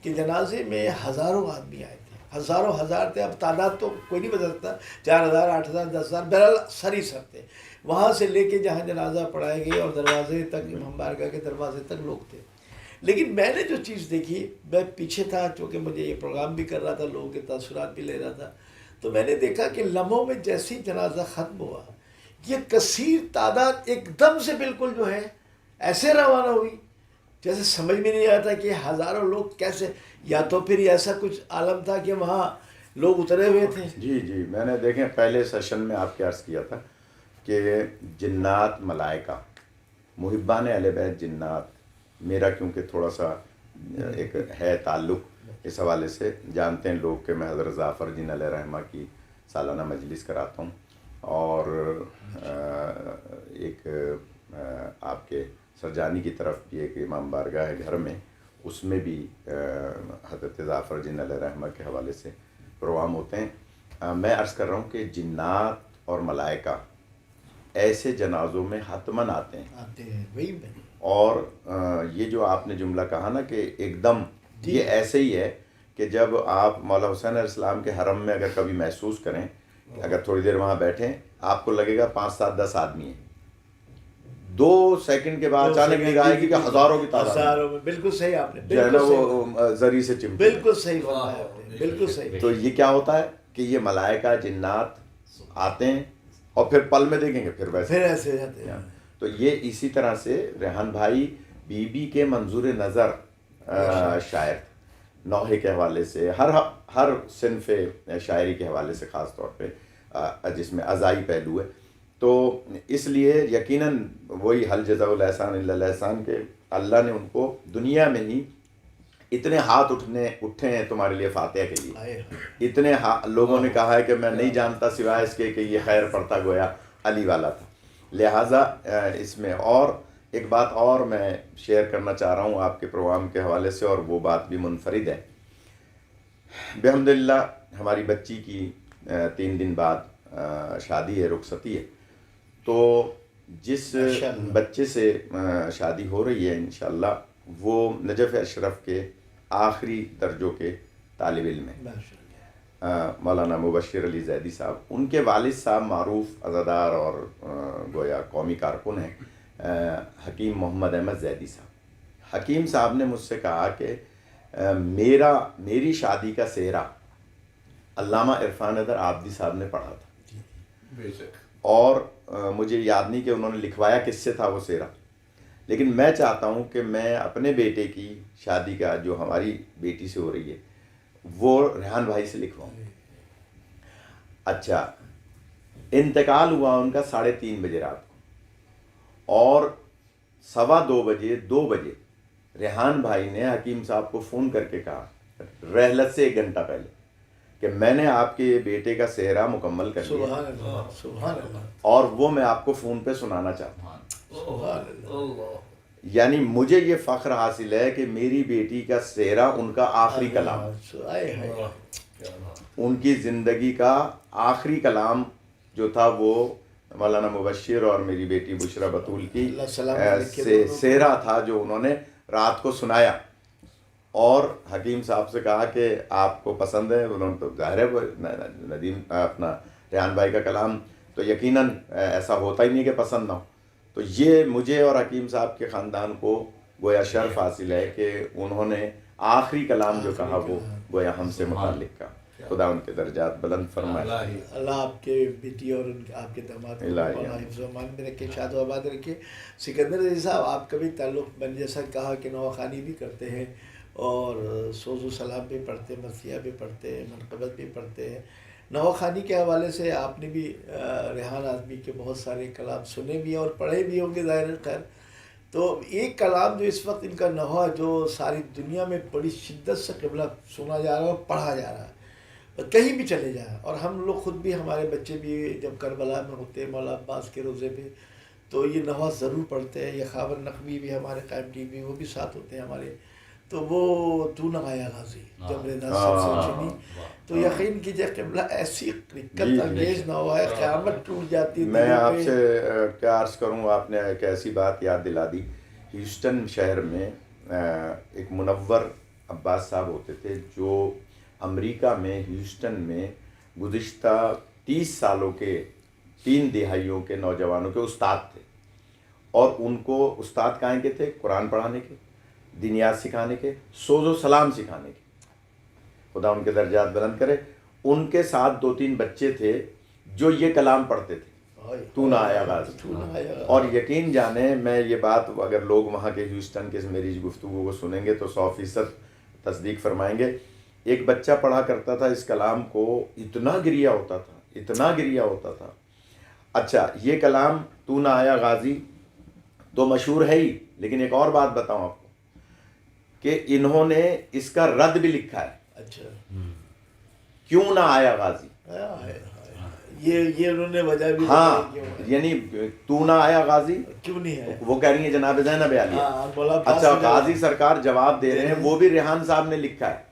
کہ جنازے میں ہزاروں آدمی آئے تھے، ہزاروں ہزار تھے. اب تعداد تو کوئی نہیں بتا سکتا، 4,000 8,000 10,000 بہرحال سر ہی سر تھے. وہاں سے لے کے جہاں جنازہ پڑھائے گئے اور دروازے تک، امام بارگاہ کے دروازے تک لوگ تھے. لیکن میں نے جو چیز دیکھی، میں پیچھے تھا چونکہ مجھے یہ پروگرام بھی کر رہا تھا، لوگوں کے تاثرات بھی لے رہا تھا، تو میں نے دیکھا کہ لمحوں میں جیسی جنازہ ختم ہوا، یہ کثیر تعداد ایک دم سے بالکل جو ہے ایسے روانہ ہوئی جیسے سمجھ میں نہیں آتا کہ ہزاروں لوگ کیسے، یا تو پھر ایسا کچھ عالم تھا کہ وہاں لوگ اترے ہوئے تھے. جی میں نے دیکھیں پہلے سیشن میں آپ کے عرض کیا تھا کہ جنات ملائکہ محبان اہل بیت جنات، میرا کیونکہ تھوڑا سا ایک ہے تعلق اس حوالے سے، جانتے ہیں لوگ کہ میں حضرت جعفر جن علیہ رحمہ کی سالانہ مجلس کراتا ہوں، اور ایک آپ کے سرجانی کی طرف بھی ایک امام بارگاہ ہے گھر میں، اس میں بھی حضرت جعفر جن علیہ رحمہ کے حوالے سے پروگرام ہوتے ہیں. میں عرض کر رہا ہوں کہ جنات اور ملائکہ ایسے جنازوں میں حتماً آتے ہیں. وہی اور یہ جو آپ نے جملہ کہا نا کہ ایک دم، یہ ایسے ہی ہے کہ جب آپ مولا حسین علیہ السلام کے حرم میں اگر کبھی محسوس کریں، اگر تھوڑی دیر وہاں بیٹھیں، آپ کو لگے گا 5 7 10 آدمی ہیں، 2 سیکنڈ کے بعد اچانک نگاہ آئے گی کہ ہزاروں کی تعداد، ہزاروں میں. بالکل صحیح آپ نے، جو ہے نا وہ زری سے چمٹے. بالکل صحیح فرمایا آپ نے، بالکل صحیح. تو یہ کیا ہوتا ہے کہ یہ ملائکہ جنات آتے ہیں اور پھر پل میں دیکھیں گے پھر ایسے جاتے ہیں. تو یہ اسی طرح سے ریحان بھائی بی بی کے منظور نظر شاعر، نوحے کے حوالے سے، ہر صنف شاعری کے حوالے سے خاص طور پہ جس میں ازائی پہلو ہے. تو اس لیے یقیناً وہی حل جزاء الاحسان الا الاحسان کے اللہ نے ان کو دنیا میں ہی اتنے ہاتھ اٹھے ہیں تمہارے لیے فاتحہ کے لیے، اتنے لوگوں نے کہا ہے کہ میں نہیں جانتا سوائے اس کے کہ یہ خیر پڑھتا گویا علی والا تھا. لہٰذا اس میں اور ایک بات اور میں شیئر کرنا چاہ رہا ہوں آپ کے پروگرام کے حوالے سے، اور وہ بات بھی منفرد ہے. بحمداللہ ہماری بچی کی 3 دن بعد شادی ہے، رخصتی ہے. تو جس بچے سے شادی ہو رہی ہے انشاءاللہ وہ نجف اشرف کے آخری درجوں کے طالب علم ہیں، مولانا مبشر علی زیدی صاحب. ان کے والد صاحب معروف عزادار اور گویا قومی کارکن ہیں، حکیم محمد احمد زیدی صاحب. حکیم صاحب نے مجھ سے کہا کہ میری شادی کا سہرا علامہ عرفان حیدر آبدی صاحب نے پڑھا تھا، اور مجھے یاد نہیں کہ انہوں نے لکھوایا کس سے تھا وہ سہرا، لیکن میں چاہتا ہوں کہ میں اپنے بیٹے کی شادی کا جو ہماری بیٹی سے ہو رہی ہے وہ ریحان بھائی سے لکھواؤں. اچھا، انتقال ہوا ان کا 3:30 بجے رات کو، اور 2 بجے ریحان بھائی نے حکیم صاحب کو فون کر کے کہا رحلت سے 1 گھنٹہ پہلے کہ میں نے آپ کے بیٹے کا سہرا مکمل کر لیا، سبحان اللہ، سبحان اللہ، اور وہ میں آپ کو فون پہ سنانا چاہتا ہوں. سبحان اللہ. یعنی مجھے یہ فخر حاصل ہے کہ میری بیٹی کا سہرا ان کا آخری کلام، ان کی زندگی کا آخری کلام جو تھا وہ مولانا مبشر اور میری بیٹی بشرا بطول کی سہرا تھا جو انہوں نے رات کو سنایا. اور حکیم صاحب سے کہا کہ آپ کو پسند ہے، انہوں نے تو ظاہر ہے ندیم اپنا ریحان بھائی کا کلام تو یقیناً ایسا ہوتا ہی نہیں کہ پسند نہ ہو. تو یہ مجھے اور حکیم صاحب کے خاندان کو گویا شرف حاصل ہے کہ انہوں نے آخری کلام جو کہا وہ گویا ہم سے متعلق کا. خدا ان کے درجات بلند فرمائے. اللہ آپ کے بیٹی اور آپ کے داماد کو حفظ و امان میں رکھے، شاد و آباد رکھے. سکندر عزیز صاحب، آپ کا بھی تعلق میں نے جیسا کہا کہ نواخوانی بھی کرتے ہیں اور سوز و سلام بھی پڑھتے ہیں، مرثیہ بھی پڑھتے ہیں، منقبت بھی پڑھتے ہیں. نواخوانی کے حوالے سے آپ نے بھی ریحان اعظمی کے بہت سارے کلام سنے بھی اور پڑھے بھی ہوں گے ظاہر خیر. تو ایک کلام جو اس وقت ان کا نوحہ جو ساری دنیا میں بڑی شدت سے قبلہ سنا جا رہا ہے اور پڑھا جا رہا ہے، کہیں بھی چلے جائیں. اور ہم لوگ خود بھی، ہمارے بچے بھی جب کربلا میں ہوتے ہیں مولا عباس کے روزے پہ، تو یہ نوحہ ضرور پڑھتے ہیں. یہ خاور نقوی بھی ہمارے قائم ٹی وی وہ بھی ساتھ ہوتے ہیں ہمارے. تو وہ تو نہ آیا غازی جب رضا سب سے چنی، تو یقین کیجئے قبلہ ایسی رکت انگیز نوحہ ہے، قیامت ٹوٹ جاتی. میں آپ سے کیا عرض کروں، آپ نے ایک ایسی بات یاد دلا دی. ہیوسٹن شہر میں ایک منور عباس صاحب ہوتے تھے جو امریکہ میں ہیوسٹن میں گزشتہ 30 سالوں کے 3 دہائیوں کے نوجوانوں کے استاد تھے. اور ان کو استاد کائیں کے تھے؟ قرآن پڑھانے کے، دینیات سکھانے کے، سوز و سلام سکھانے کے. خدا ان کے درجات بلند کرے. ان کے ساتھ 2-3 بچے تھے جو یہ کلام پڑھتے تھے، تو نہ آیا غازی. اور یقین جانیں، میں یہ بات اگر لوگ وہاں کے ہیوسٹن کے میری گفتگو کو سنیں گے تو 100% تصدیق فرمائیں گے. ایک بچہ پڑھا کرتا تھا اس کلام کو، اتنا گریا ہوتا تھا، اتنا گریا ہوتا تھا. اچھا، یہ کلام تو نہ آیا غازی تو مشہور ہے ہی، لیکن ایک اور بات بتاؤں آپ کو کہ انہوں نے اس کا رد بھی لکھا ہے. اچھا، کیوں نہ آیا غازی، یہ انہوں نے وجہ بھی، ہاں، یعنی تو نہ آیا غازی کیوں نہیں ہے، وہ کہہ رہی ہیں جناب زینب عالیہ. اچھا، غازی سرکار جواب دے رہے ہیں، وہ بھی ریحان صاحب نے لکھا ہے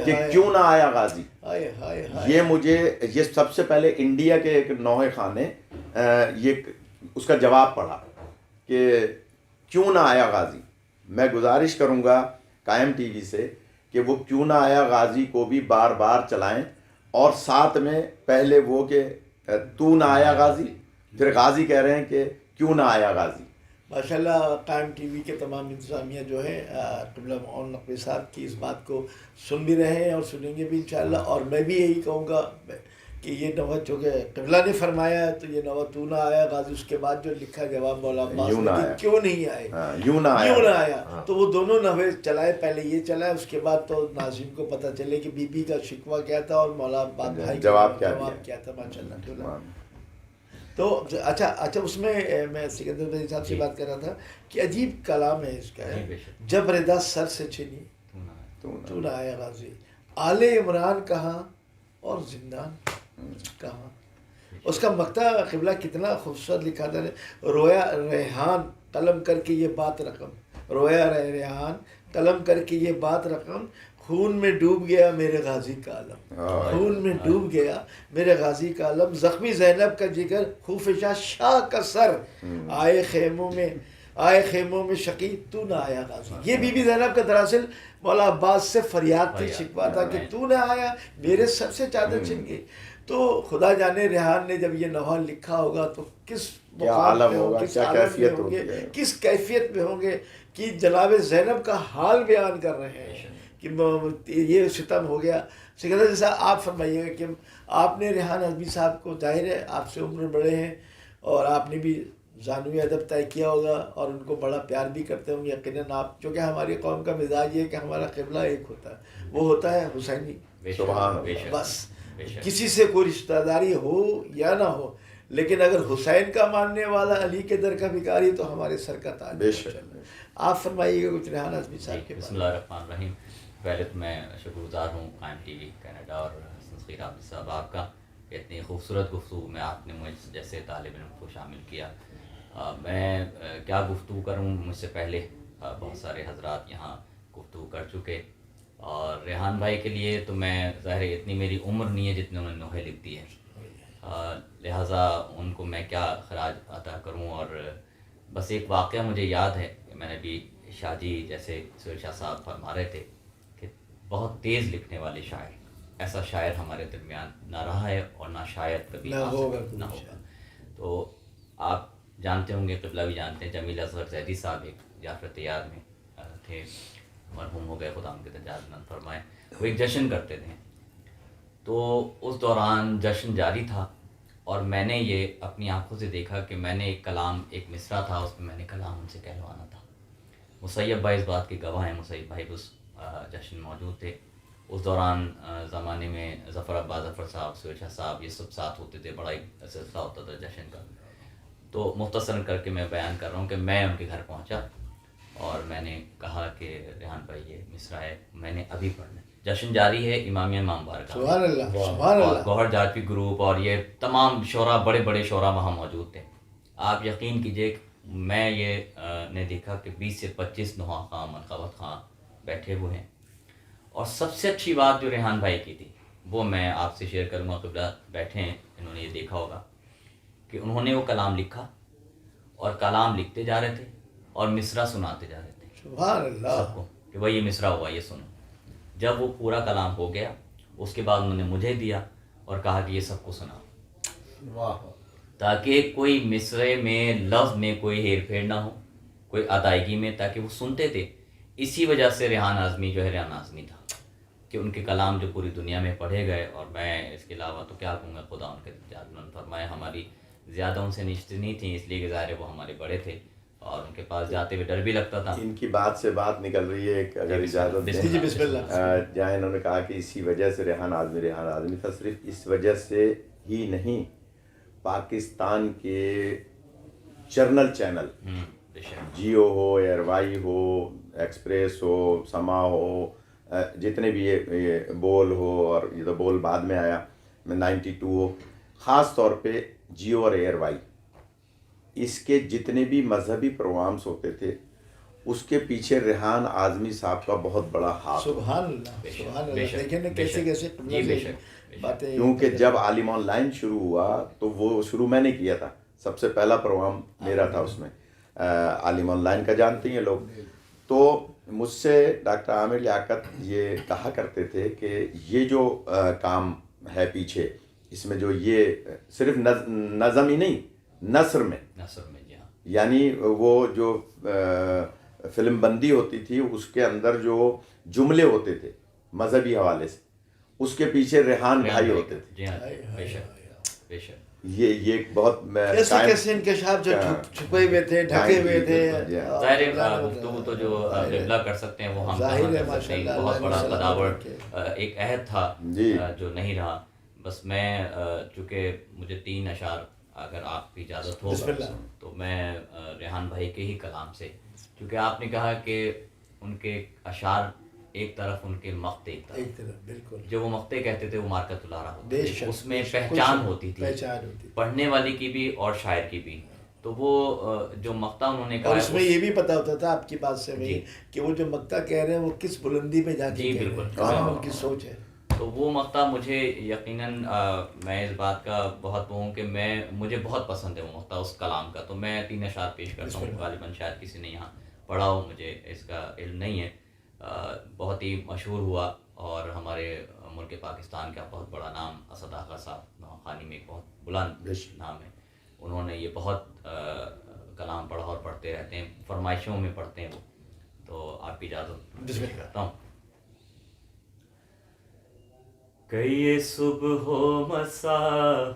کہ کیوں نہ آیا غازی. یہ سب سے پہلے انڈیا کے ایک نوحہ خان نے یہ اس کا جواب پڑھا کہ کیوں نہ آیا غازی. میں گزارش کروں گا قائم ٹی وی سے کہ وہ کیوں نہ آیا غازی کو بھی بار بار چلائیں، اور ساتھ میں پہلے وہ کہ تو نہ آیا غازی، پھر غازی کہہ رہے ہیں کہ کیوں نہ آیا غازی. ماشاءاللہ قائم ٹی وی کے تمام انتظامیہ جو ہے قبلہ معاون نقوی صاحب کی اس بات کو سن بھی رہے ہیں اور سنیں گے بھی انشاءاللہ. اور میں بھی یہی کہوں گا کہ یہ نوحہ چونکہ قبلہ نے فرمایا ہے تو یہ نوحہ تو نہ آیا غازی، اس کے بعد جو لکھا جواب مولا عباس نے کہ کیوں نہیں آئے، یوں نہ آیا، تو وہ دونوں نوحے چلائے. پہلے یہ چلائے، اس کے بعد تو ناظرین کو پتہ چلے کہ بی بی کا شکوہ کیا تھا اور مولا عباس بھائی کا جواب کیا تھا. ماشاءاللہ. تو اچھا اس میں میں سکندر بھائی صاحب سے بات کر رہا تھا کہ عجیب کلام ہے اس کا، جب رضا سر سے چھنی تو نہ آیا غازی. آل عمران کہاں اور زندان کہاں. اس کا مقطع قبلہ کتنا خوبصورت لکھا تھا. رویا ریحان قلم کر کے یہ بات رقم، رویا ریحان قلم کر کے یہ بات رقم، خون میں ڈوب گیا میرے غازی کا علم، خون میں ڈوب گیا میرے غازی کا علم، زخمی زینب کا جگر خوفشا شاہ کا سر، آئے خیموں میں شقی تو نہ آیا غازی. یہ بی بی زینب کا دراصل مولا عباس سے فریاد تھی، شکوہ تھا کہ تو نہ آیا، میرے سر سے چادر چھن گئی. تو خدا جانے ریحان نے جب یہ نوحہ لکھا ہوگا تو کس مقام پہ ہوں گے، کس عالم میں ہوں گے، کس کیفیت میں ہوں گے کہ جناب زینب کا حال بیان کر رہے ہیں کہ یہ ستم ہو گیا. سکندر جیسا آپ فرمائیے گا کہ آپ نے ریحان اعظمی صاحب کو، ظاہر ہے آپ سے عمر بڑے ہیں اور آپ نے بھی ثانوی ادب طے کیا ہوگا اور ان کو بڑا پیار بھی کرتے ہوں گے یقیناً آپ، چونکہ ہماری قوم کا مزاج یہ ہے کہ ہمارا قبلہ ایک ہوتا ہے، وہ ہوتا ہے حسینی. بس کسی سے کوئی رشتہ داری ہو یا نہ ہو، لیکن اگر حسین کا ماننے والا علی کے در کا بھکاری تو ہمارے سر کا تاج. آپ فرمائیے گا کچھ ریحان اعظمی صاحب کے. بسم اللہ الرحمن الرحیم. پہلے تو میں شکر گزار ہوں قائم ٹی وی کینیڈا اور حسن عابد صاحب آپ کا، اتنی خوبصورت گفتگو میں آپ نے مجھ جیسے طالب علم کو شامل کیا. میں کیا گفتگو کروں، مجھ سے پہلے بہت سارے حضرات یہاں گفتگو کر چکے، اور ریحان بھائی کے لیے تو میں ظاہر اتنی میری عمر نہیں ہے جتنے انہوں نے نوحے لکھ دی ہے، لہٰذا ان کو میں کیا خراج عطا کروں. اور بس ایک واقعہ مجھے یاد ہے کہ میں نے بھی شاہ جی جیسے سہیل شاہ صاحب فرما رہے تھے کہ بہت تیز لکھنے والے شاعر، ایسا شاعر ہمارے درمیان نہ رہا ہے اور نہ شاید کبھی نہ ہوگا. تو آپ جانتے ہوں گے، قبلہ بھی جانتے ہیں، جمیل اصغر زیدی صاحب ایک جعفر طیار میں تھے، مرحوم ہو گئے، خدا ان کے درجات بلند فرمائے. وہ ایک جشن کرتے تھے، تو اس دوران جشن جاری تھا اور میں نے یہ اپنی آنکھوں سے دیکھا کہ میں نے ایک کلام، ایک مصرع تھا اس میں میں نے کلام ان سے کہلوانا تھا. مسیب بھائی اس بات کے گواہ ہیں، مسیب بھائی اس جشن میں موجود تھے. اس دوران زمانے میں ظفر عباس ظفر صاحب، سہیل شاہ صاحب، یہ سب ساتھ ہوتے تھے، بڑا ایک سلسلہ ہوتا تھا جشن کا. تو مختصراً کر کے میں بیان کر رہا ہوں کہ میں ان کے گھر پہنچا اور میں نے کہا کہ ریحان بھائی یہ مصرع ہے، میں نے ابھی پڑھنا ہے. جشن جاری ہے امامیہ امام بارگاہ میں. سبحان اللہ، سبحان اور اللہ. گوہر جاٹوی گروپ اور یہ تمام شعراء، بڑے بڑے شعراء وہاں موجود تھے. آپ یقین کیجئے میں یہ نے دیکھا کہ 20 سے 25 نوحہ خاں، منقبت خاں بیٹھے ہوئے ہیں. اور سب سے اچھی بات جو ریحان بھائی کی تھی وہ میں آپ سے شیئر کروں گا. قبلہ بیٹھے ہیں، انہوں نے یہ دیکھا ہوگا کہ انہوں نے وہ کلام لکھا اور کلام لکھتے جا رہے تھے اور مصرع سناتے جا رہے تھے سبحان اللہ. سب کو کہ بھائی یہ مصرع ہوا، یہ سنو. جب وہ پورا کلام ہو گیا اس کے بعد انہوں نے مجھے دیا اور کہا کہ یہ سب کو سناؤ، واہ. تاکہ کوئی مصرعے میں لفظ میں کوئی ہیر پھیر نہ ہو، کوئی ادائیگی میں، تاکہ وہ سنتے تھے. اسی وجہ سے ریحان اعظمی جو ہے ریحان اعظمی تھا کہ ان کے کلام جو پوری دنیا میں پڑھے گئے. اور میں اس کے علاوہ تو کیا کہوں گا، خدا ان کے درجات بلند فرمائے. ہماری زیادہ ان سے نشستیں نہیں تھیں، اس لیے کہ ظاہر ہے وہ ہمارے بڑے تھے اور ان کے پاس جاتے ہوئے ڈر بھی لگتا تھا. ان کی بات سے بات نکل رہی ہے، ایک اگر اجازت دیں. جی بسم اللہ. جہاں انہوں نے کہا کہ اسی وجہ سے ریحان اعظمی تھا، صرف اس وجہ سے ہی نہیں، پاکستان کے جرنل چینل، جیو ہو، ایئر وائی ہو، ایکسپریس ہو، سما ہو، جتنے بھی یہ بول ہو، اور یہ تو بول بعد میں آیا، 92 ہو، خاص طور پہ جیو اور ایئر وائی، اس کے جتنے بھی مذہبی پروگرامس ہوتے تھے اس کے پیچھے ریحان اعظمی صاحب کا بہت بڑا ہاتھ. سبحان اللہ، سبحان اللہ. دیکھیں نا کیسے کیسے باتیں. کیونکہ جب عالم آن لائن شروع ہوا تو وہ شروع میں نے کیا تھا، سب سے پہلا پروگرام میرا تھا اس میں. عالم آن لائن کا جانتے ہیں لوگ. تو مجھ سے ڈاکٹر عامر لیاقت یہ کہا کرتے تھے کہ یہ جو کام ہے پیچھے، اس میں جو یہ صرف نظم ہی نہیں، نثر میں جی ہاں، یعنی وہ جو فلم بندی ہوتی تھی اس کے اندر جو جملے ہوتے تھے مذہبی حوالے سے، اس کے پیچھے ریحان بھائی ہوتے تھے. جی ہاں، بے شک بے شک. یہ ایک بہت کیسے کیسے انکشاف جو چھپے ہوئے تھے، ڈھکے ہوئے تھے. ظاہر ہے گفتگو تو جو قبلہ کر سکتے ہیں وہ ہم کر سکتے ہیں. بہت بڑا بداور ایک عہد تھا جو نہیں رہا. بس میں چونکہ مجھے 3 اشعار اگر آپ کی اجازت ہو تو میں ریحان بھائی کے ہی کلام سے، کیونکہ آپ نے کہا کہ ان کے اشعار ایک طرف، ان کے مقطع ایک طرف، بالکل جو وہ مقطع کہتے تھے وہ مارکت الارا ہوتے تھے، اس میں پہچان ہوتی تھی پڑھنے والی کی بھی اور شاعر کی بھی. تو وہ جو مقطع انہوں نے کہا، اور اس میں یہ بھی پتہ ہوتا تھا آپ کی بات سے کہ وہ جو مقطع کہہ رہے ہیں وہ کس بلندی پہ جا کے کہاں ان کی سوچ ہے. تو وہ مقطع مجھے یقیناً میں اس بات کا بہت وہ ہوں کہ مجھے بہت پسند ہے وہ مقطع اس کلام کا. تو میں 3 اشعار پیش کرتا ہوں. غالباً شاید کسی نے یہاں پڑھا ہو، مجھے اس کا علم نہیں ہے. بہت ہی مشہور ہوا اور ہمارے ملک پاکستان کا بہت بڑا نام اسد آغا صاحب نوخانی میں ایک بہت بلند نام ہے. انہوں نے یہ بہت کلام پڑھا اور پڑھتے رہتے ہیں، فرمائشوں میں پڑھتے ہیں وہ. تو آپ کی اجازت پیش کرتا ہوں. کئی صبح و مسا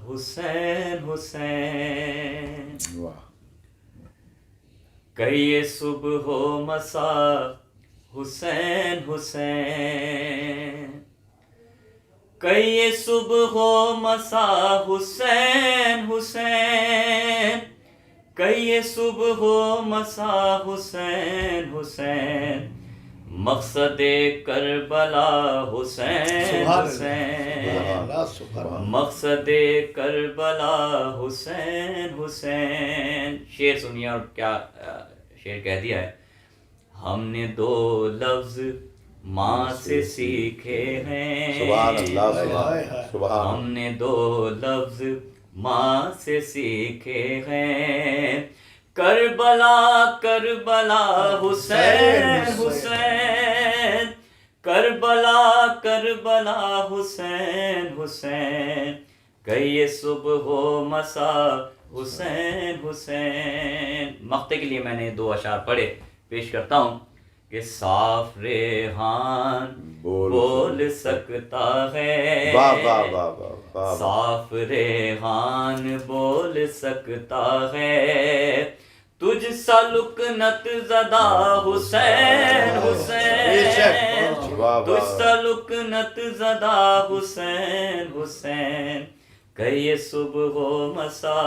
حسین حسین، کئی صبح و مسا حسین حسین، کئی صبح و مسا حسین حسین، کئی صبح و مسا حسین حسین، مقصد کربلا حسین حسین، مقصد کربلا حسین حسین. شعر سنیے اور کیا شعر کہہ دیا ہے. ہم نے 2 لفظ ماں سے سیکھے ہیں، سبحان اللہ، سبحان. ہم نے 2 لفظ ماں سے سیکھے ہیں، کربلا کربلا حسین حسین، کربلا کربلا حسین حسین، کئی صبح و مسا حسین حسین. مقطع کے لیے میں نے 2 اشعار پڑھے، پیش کرتا ہوں کہ صاف ریحان بول سکتا ہے، واہ واہ واہ واہ واہ، صاف ریحان بول سکتا ہے، تجھ سا لکنت زدہ حسین حسین، تجھ سا لکنت زدہ حسین حسین، کہ یہ صبح و مسا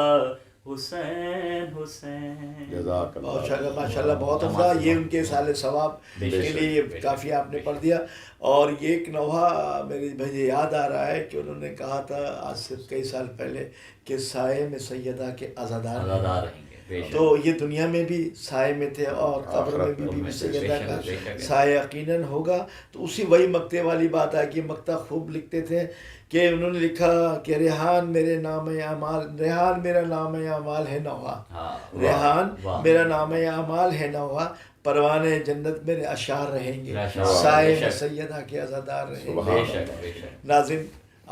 حسین حسین. جزاک اللہ. ماشاء اللہ بہت عمدہ. یہ ان کے سال ثواب کے لیے کافی آپ نے پڑھ دیا. اور یہ ایک نوحہ مجھے یاد آ رہا ہے کہ انہوں نے کہا تھا آج سے کئی سال پہلے کہ سائے میں سیدہ کے آزادار رہیں گے. تو یہ دنیا میں بھی سائے میں تھے اور قبر میں بھی بی بی سیدہ کا سایہ یقیناً ہوگا. تو اسی وہی مقطع والی بات ہے کہ مقطع خوب لکھتے تھے کہ انہوں نے لکھا کہ ریحان میرے نام اعمال، ریحان میرا نام اعمال ہے نوحہ، ریحان میرا نام اعمال ہے نوحہ، پروانے جنت میرے اشعار رہیں گے، سائے میں سیدہ کے عزادار رہیں گے. ناظرین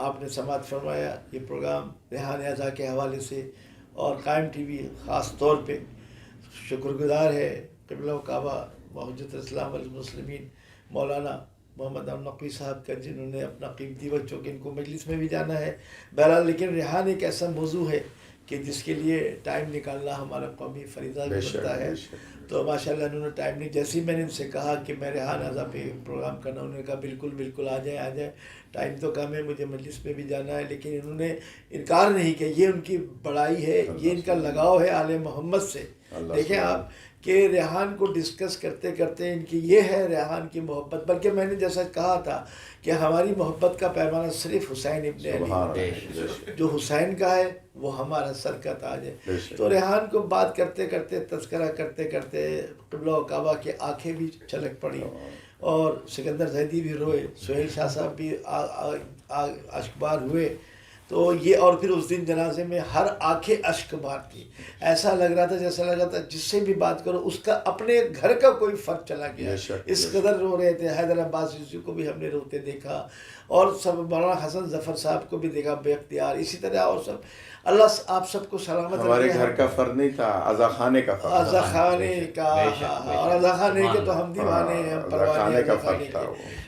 آپ نے سماعت فرمایا یہ پروگرام ریحان اعزا کے حوالے سے، اور قائم ٹی وی خاص طور پہ شکر گزار ہے قبلہ و کعبہ حجت اسلام والمسلمین مولانا محمد نقوی صاحب کا، جنہوں نے اپنا قیمتی وقت، چونکہ ان کو مجلس میں بھی جانا ہے بہرحال، لیکن ریحان ایک ایسا موضوع ہے کہ جس کے لیے ٹائم نکالنا ہمارا قومی فریضہ بھی بنتا ہے. تو ماشاءاللہ انہوں نے ٹائم نہیں، جیسے ہی میں نے ان سے کہا کہ میں ریحان اعزا پہ پروگرام کرنا، انہوں نے کہا بالکل بالکل آ جائیں، ٹائم تو کم ہے، مجھے مجلس میں بھی جانا ہے. لیکن انہوں نے انکار نہیں کیا. یہ ان کی بڑائی ہے، یہ ان کا لگاؤ ہے آل محمد سے. دیکھیں آپ کہ ریحان کو ڈسکس کرتے کرتے ان کی یہ ہے ریحان کی محبت، بلکہ میں نے جیسا کہا تھا کہ ہماری محبت کا پیمانہ صرف حسین ابن علی، جو حسین کا ہے وہ ہمارا سر کا تاج ہے. تو ریحان کو بات کرتے کرتے، تذکرہ کرتے کرتے قبلہ و کعبہ کی آنکھیں بھی چھلک پڑی، اور سکندر زیدی بھی روئے، سہیل شاہ صاحب بھی اشکبار ہوئے. تو یہ، اور پھر اس دن جنازے میں ہر آنکھیں اشک بار تھی. ایسا لگ رہا تھا جیسا لگ رہا تھا جس سے بھی بات کرو اس کا اپنے گھر کا کوئی فرق چلا گیا، اس قدر رو رہے تھے. حیدر عباس یوسف کو بھی ہم نے روتے دیکھا، اور سب مولانا حسن ظفر صاحب کو بھی دیکھا بے اختیار. اسی طرح اور سب، اللہ آپ سب کو سلامت رکھے. ہمارے گھر کا فرد نہیں تھا، عزا خانے کا فرد، عزا خانے کا، اور عزا خانے کے تو ہم دیوانے ہیں، پروانے عزا خانے کے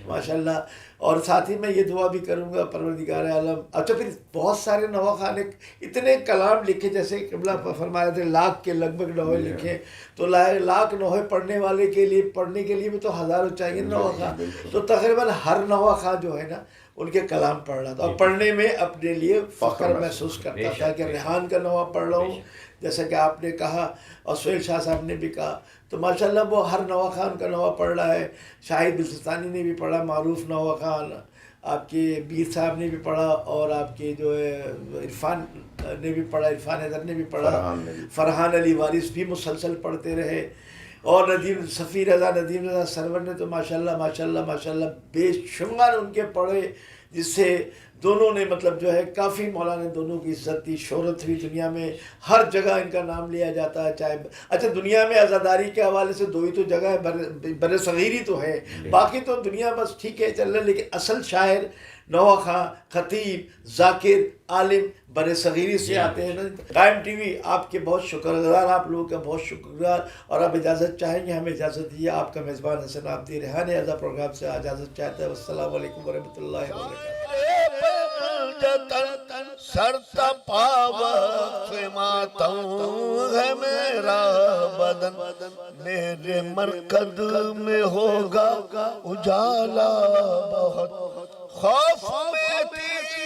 ماشاءاللہ. اور ساتھ ہی میں یہ دعا بھی کروں گا پروردگار عالم. اچھا پھر بہت سارے نوحہ خانے اتنے کلام لکھے، جیسے قبلہ فرمایا تھے 1,00,000 کے لگ بھگ نوحے لکھے. تو 1,00,000 نوحے پڑھنے والے کے لیے، پڑھنے کے لیے بھی تو ہزاروں چاہیے نوحہ خاں. تو تقریباً ہر نوحہ خاں جو ہے نا ان کے کلام پڑھ رہا تھا، اور پڑھنے میں اپنے لیے فخر محسوس کرتا تھا کہ ریحان کا نوحہ پڑھ رہا ہوں، جیسا کہ آپ نے کہا اور سہیل شاہ صاحب نے بھی کہا. تو ماشاءاللہ وہ ہر نوحہ خان کا نوحہ پڑھ رہا ہے. شاہد بلتستانی نے بھی پڑھا، معروف نوحہ خان آپ کے بیر صاحب نے بھی پڑھا، اور آپ کے جو ہے عرفان نے بھی پڑھا، عرفان حیدر نے بھی پڑھا، فرحان علی وارث بھی مسلسل پڑھتے رہے، اور ندیم صفی رضا، ندیم رضا سرور نے تو ماشاءاللہ ماشاءاللہ ماشاءاللہ بے شمار ان کے پڑھے، جس سے دونوں نے مطلب جو ہے کافی مولانا نے دونوں کی عزت دی، شہرت ہوئی دنیا میں، ہر جگہ ان کا نام لیا جاتا ہے. چاہے اچھا دنیا میں عزاداری کے حوالے سے 2 ہی تو جگہ ہے، بر صغیر ہی تو ہے، باقی تو دنیا بس ٹھیک ہے چل رہا ہے، لیکن اصل شاعر نوحہ خاں، خطیب، ذاکر، عالم بر صغیری سے آتے ہیں نا. قائم ٹی وی آپ کے بہت شکر گزار، آپ لوگوں کا بہت شکر گزار. اور آپ اجازت چاہیں گے، ہمیں اجازت دیجیے. آپ کا میزبان حسن عابدی ریحان اعزا پروگرام سے اجازت چاہتا ہے. السلام علیکم ورحمۃ اللہ وبرکاتہ. سر تپاوت ماتم ہے میرا بدن، میرے مرکز میں ہوگا اجالا بہت، خوف میں تھی